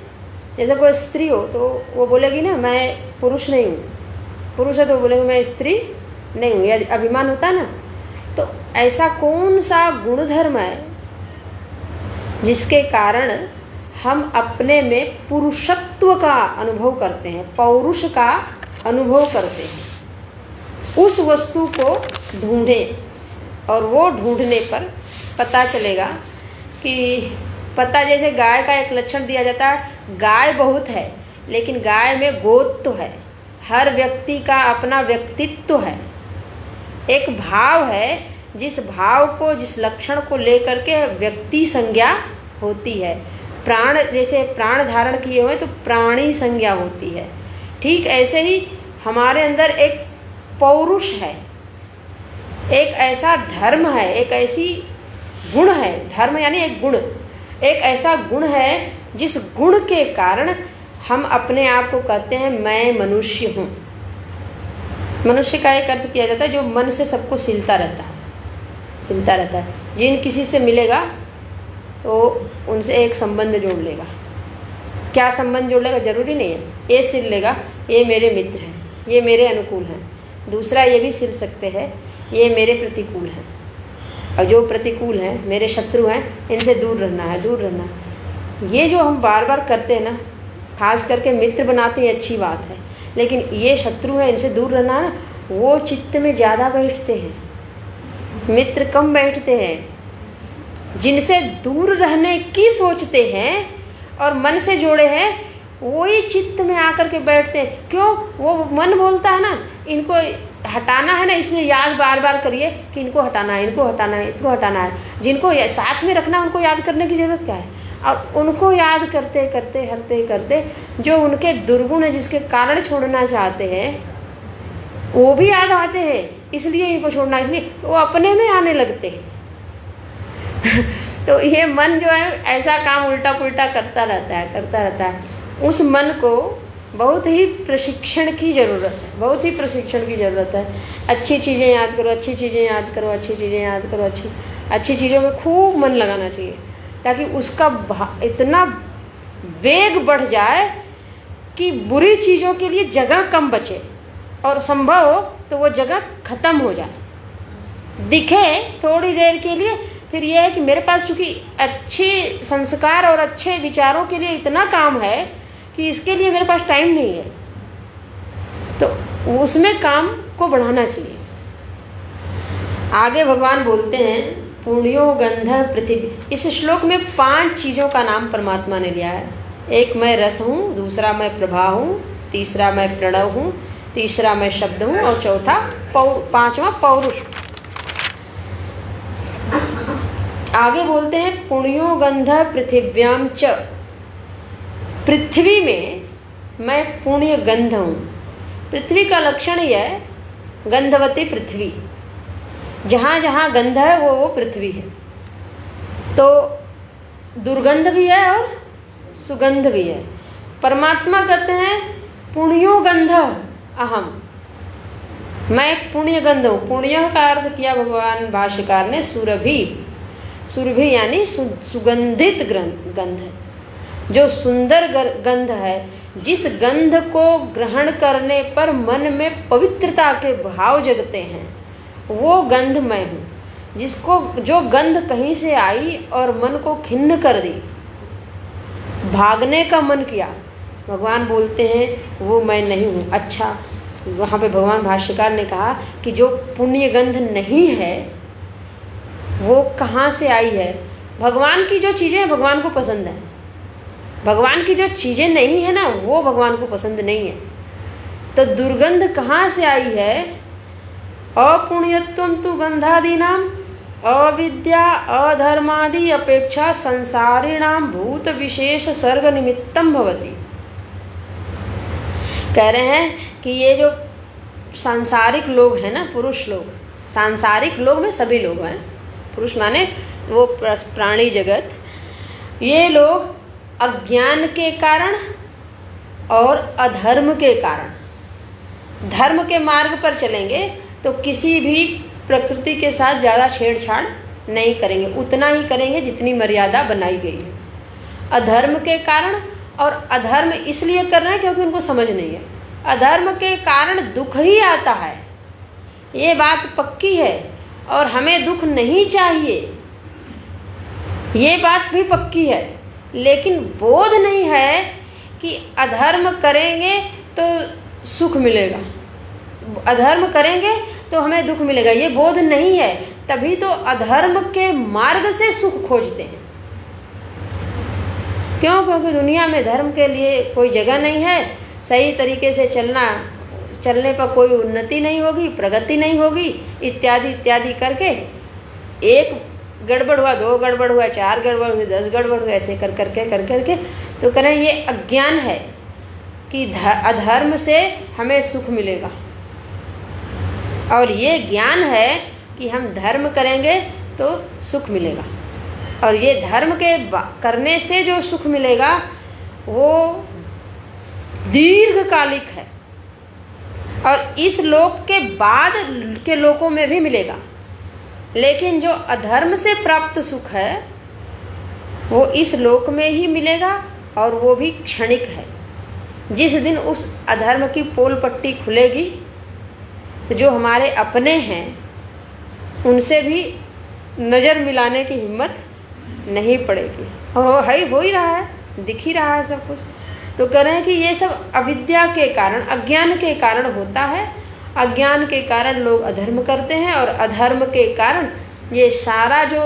जैसे कोई स्त्री हो तो वो बोलेगी ना मैं पुरुष नहीं हूँ, पुरुष है तो बोलेगी मैं स्त्री नहीं हूँ, यदि अभिमान होता है ना। तो ऐसा कौन सा गुणधर्म है जिसके कारण हम अपने में पुरुषत्व का अनुभव करते हैं, पौरुष का अनुभव करते हैं? उस वस्तु को ढूंढें। और वो ढूंढने पर पता चलेगा कि पता, जैसे गाय का एक लक्षण दिया जाता है, गाय बहुत है लेकिन गाय में गोत्व है। हर व्यक्ति का अपना व्यक्तित्व है, एक भाव है, जिस भाव को, जिस लक्षण को लेकर के व्यक्ति संज्ञा होती है। प्राण, जैसे प्राण धारण किए हुए तो प्राणी संज्ञा होती है। ठीक ऐसे ही हमारे अंदर एक पौरुष है, एक ऐसा धर्म है, एक ऐसी गुण है। धर्म यानी एक गुण, एक ऐसा गुण है जिस गुण के कारण हम अपने आप को कहते हैं मैं मनुष्य हूँ। मनुष्य का एक अर्थ किया जाता है जो मन से सबको सिलता रहता है। जिन किसी से मिलेगा तो उनसे एक संबंध जोड़ लेगा। क्या संबंध जोड़ लेगा जरूरी नहीं है, ये सिल लेगा ये मेरे मित्र हैं, ये मेरे अनुकूल हैं। दूसरा ये भी सिल सकते हैं ये मेरे प्रतिकूल हैं, और जो प्रतिकूल हैं मेरे शत्रु हैं, इनसे दूर रहना है। ये जो हम बार बार करते हैं ना, खास करके मित्र बनाते हैं अच्छी बात है, लेकिन ये शत्रु हैं इनसे दूर रहना है ना, वो चित्त में ज़्यादा बैठते हैं, मित्र कम बैठते हैं। जिनसे दूर रहने की सोचते हैं और मन से जोड़े हैं, वही चित्त में आकर के बैठते हैं। क्यों? वो मन बोलता है ना इनको हटाना है ना, इसलिए याद बार बार करिए कि इनको हटाना है। जिनको साथ में रखना उनको याद करने की ज़रूरत क्या है? और उनको याद करते जो उनके दुर्गुण है, जिसके कारण छोड़ना चाहते हैं, वो भी याद आते हैं, इसलिए इनको छोड़ना, इसलिए वो अपने में आने लगते हैं। तो ये मन जो है ऐसा काम उल्टा पुल्टा करता रहता है। उस मन को बहुत ही प्रशिक्षण की ज़रूरत है। अच्छी चीज़ें याद करो, अच्छी चीज़ों में खूब मन लगाना चाहिए, ताकि उसका इतना वेग बढ़ जाए कि बुरी चीज़ों के लिए जगह कम बचे, और संभव हो तो वो जगह ख़त्म हो जाए, दिखे थोड़ी देर के लिए। फिर ये है कि मेरे पास चूँकि अच्छे संस्कार और अच्छे विचारों के लिए इतना काम है कि इसके लिए मेरे पास टाइम नहीं है, तो उसमें काम को बढ़ाना चाहिए। आगे भगवान बोलते हैं पुण्यो गंध पृथ्वी। इस श्लोक में 5 चीज़ों का नाम परमात्मा ने लिया है। एक मैं रस हूँ, दूसरा मैं प्रभा हूँ, तीसरा मैं प्रणव हूँ, तीसरा मैं शब्द हूँ, और चौथा पांचवा पौरुष। आगे बोलते हैं पुण्यो गंध पृथिव्याम च। पृथ्वी में मैं पुण्य गंध हूँ। पृथ्वी का लक्षण ही है गंधवती पृथ्वी, जहाँ जहाँ गंध है वो पृथ्वी है। तो दुर्गंध भी है और सुगंध भी है। परमात्मा कहते हैं पुण्यो गंध अहम, मैं पुण्य गंध हूँ। पुण्य का अर्थ किया भगवान भाष्यकार ने सुरभि यानी सुगंधित गंध है, जो सुंदर गंध है, जिस गंध को ग्रहण करने पर मन में पवित्रता के भाव जगते हैं, वो गंध मैं हूँ। जो गंध कहीं से आई और मन को खिन्न कर दी, भागने का मन किया, भगवान बोलते हैं वो मैं नहीं हूँ। अच्छा, वहाँ पे भगवान भाष्यकार ने कहा कि जो पुण्य गंध नहीं है वो कहाँ से आई है? भगवान की जो चीज़ें भगवान को पसंद है, भगवान की जो चीज़ें नहीं है ना, वो भगवान को पसंद नहीं है। तो दुर्गंध कहाँ से आई है? अपुण्यत्वम तु गंधादीनाम अविद्या अधर्मादि अपेक्षा संसारिणाम भूत विशेष सर्ग निमित्तम भवति। कह रहे हैं कि ये जो सांसारिक लोग हैं ना, पुरुष लोग, सांसारिक लोग में सभी लोग हैं, पुरुष माने वो प्राणी जगत, ये लोग अज्ञान के कारण और अधर्म के कारण, धर्म के मार्ग पर चलेंगे तो किसी भी प्रकृति के साथ ज़्यादा छेड़छाड़ नहीं करेंगे, उतना ही करेंगे जितनी मर्यादा बनाई गई है। अधर्म के कारण, और अधर्म इसलिए कर रहे हैं क्योंकि उनको समझ नहीं है। अधर्म के कारण दुख ही आता है, ये बात पक्की है, और हमें दुख नहीं चाहिए, ये बात भी पक्की है। लेकिन बोध नहीं है कि अधर्म करेंगे तो सुख मिलेगा, अधर्म करेंगे तो हमें दुख मिलेगा, ये बोध नहीं है। तभी तो अधर्म के मार्ग से सुख खोजते हैं। क्यों? क्योंकि दुनिया में धर्म के लिए कोई जगह नहीं है, सही तरीके से चलने पर कोई उन्नति नहीं होगी, प्रगति नहीं होगी, इत्यादि इत्यादि करके एक गड़बड़ हुआ, 2 गड़बड़ हुआ, 4 गड़बड़ हुई, 10 गड़बड़ हुआ, ऐसे कर करके तो कह रहे हैं ये अज्ञान है कि अधर्म से हमें सुख मिलेगा, और ये ज्ञान है कि हम धर्म करेंगे तो सुख मिलेगा। और ये धर्म के करने से जो सुख मिलेगा वो दीर्घकालिक है और इस लोक के बाद के लोकों में भी मिलेगा। लेकिन जो अधर्म से प्राप्त सुख है वो इस लोक में ही मिलेगा और वो भी क्षणिक है। जिस दिन उस अधर्म की पोल पट्टी खुलेगी तो जो हमारे अपने हैं उनसे भी नज़र मिलाने की हिम्मत नहीं पड़ेगी। और वो हो ही रहा है, दिख ही रहा है सब कुछ। तो कह रहे हैं कि ये सब अविद्या के कारण, अज्ञान के कारण होता है। अज्ञान के कारण लोग अधर्म करते हैं और अधर्म के कारण ये सारा जो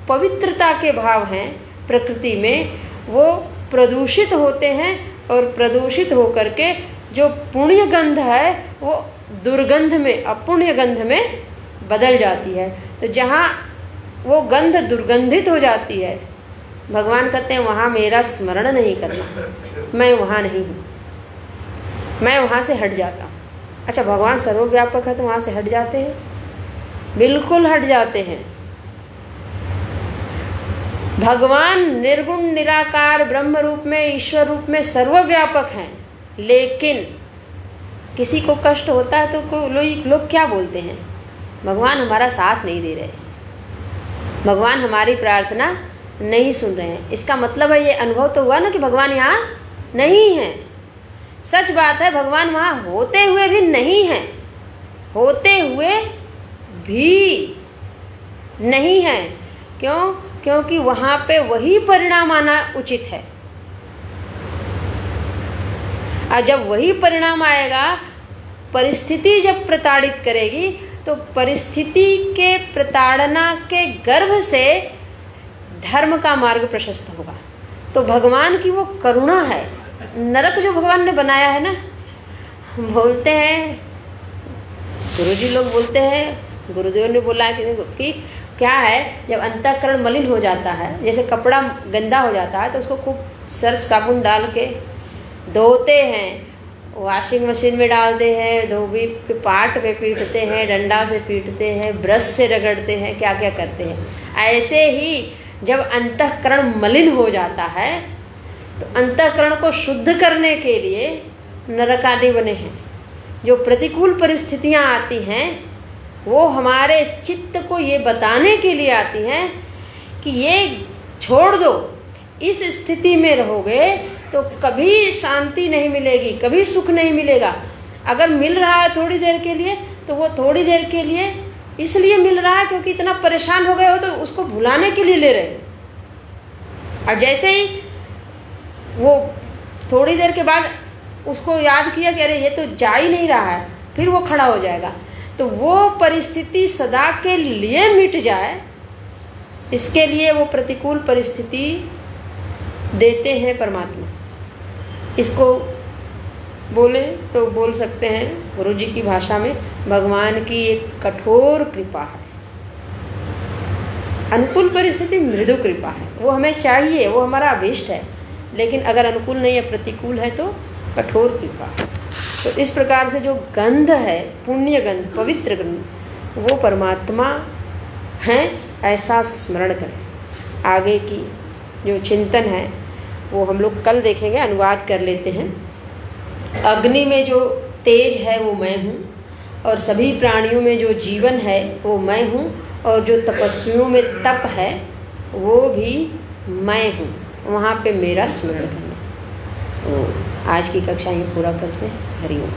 पवित्रता के भाव हैं प्रकृति में वो प्रदूषित होते हैं और प्रदूषित होकर के जो पुण्य गंध है वो दुर्गंध में, अपुण्य गंध में बदल जाती है। तो जहाँ वो गंध दुर्गंधित हो जाती है, भगवान कहते हैं वहाँ मेरा स्मरण नहीं करना, मैं वहाँ नहीं हूँ, मैं वहाँ से हट जाता हूँ। अच्छा, भगवान सर्वव्यापक है तो वहाँ से हट जाते हैं? बिल्कुल हट जाते हैं। भगवान निर्गुण निराकार ब्रह्म रूप में, ईश्वर रूप में सर्वव्यापक हैं, लेकिन किसी को कष्ट होता है तो लोग क्या बोलते हैं? भगवान हमारा साथ नहीं दे रहे, भगवान हमारी प्रार्थना नहीं सुन रहे हैं। इसका मतलब है ये अनुभव तो हुआ ना कि भगवान यहाँ नहीं है। सच बात है, भगवान वहाँ होते हुए भी नहीं है, होते हुए भी नहीं है। क्यों? क्योंकि वहाँ पे वही परिणाम आना उचित है। और जब वही परिणाम आएगा, परिस्थिति जब प्रताड़ित करेगी तो परिस्थिति के प्रताड़ना के गर्भ से धर्म का मार्ग प्रशस्त होगा। तो भगवान की वो करुणा है। नरक जो भगवान ने बनाया है ना, बोलते हैं, गुरुजी लोग बोलते हैं, गुरुदेव ने बोला कि क्या है, जब अंतःकरण मलिन हो जाता है, जैसे कपड़ा गंदा हो जाता है तो उसको खूब सर्फ साबुन डाल के धोते हैं, वॉशिंग मशीन में डालते हैं, धोबी के पाट पे पीटते हैं, डंडा से पीटते हैं, ब्रश से रगड़ते हैं, क्या क्या करते हैं। ऐसे ही जब अंतःकरण मलिन हो जाता है तो अंतःकरण को शुद्ध करने के लिए नरक आदि बने हैं। जो प्रतिकूल परिस्थितियां आती हैं वो हमारे चित्त को ये बताने के लिए आती हैं कि ये छोड़ दो, इस स्थिति में रहोगे तो कभी शांति नहीं मिलेगी, कभी सुख नहीं मिलेगा। अगर मिल रहा है थोड़ी देर के लिए तो वो थोड़ी देर के लिए इसलिए मिल रहा है क्योंकि इतना परेशान हो गए हो तो उसको भुलाने के लिए ले रहे हो। और जैसे ही वो थोड़ी देर के बाद उसको याद किया कि अरे ये तो जा ही नहीं रहा है, फिर वो खड़ा हो जाएगा। तो वो परिस्थिति सदा के लिए मिट जाए, इसके लिए वो प्रतिकूल परिस्थिति देते हैं परमात्मा। इसको बोले तो बोल सकते हैं गुरुजी की भाषा में, भगवान की एक कठोर कृपा है। अनुकूल परिस्थिति मृदु कृपा है, वो हमें चाहिए, वो हमारा अभीष्ट है। लेकिन अगर अनुकूल नहीं है, प्रतिकूल है, तो कठोर कृपा है। तो इस प्रकार से जो गंध है, पुण्य गंध, पवित्र गंध, वो परमात्मा हैं, ऐसा स्मरण करें। आगे की जो चिंतन है वो हम लोग कल देखेंगे, अनुवाद कर लेते हैं। अग्नि में जो तेज है वो मैं हूँ, और सभी प्राणियों में जो जीवन है वो मैं हूँ, और जो तपस्वियों में तप है वो भी मैं हूँ। वहाँ पे मेरा स्मरण करना। तो आज की कक्षा ये पूरा करते हैं। हरि ओम।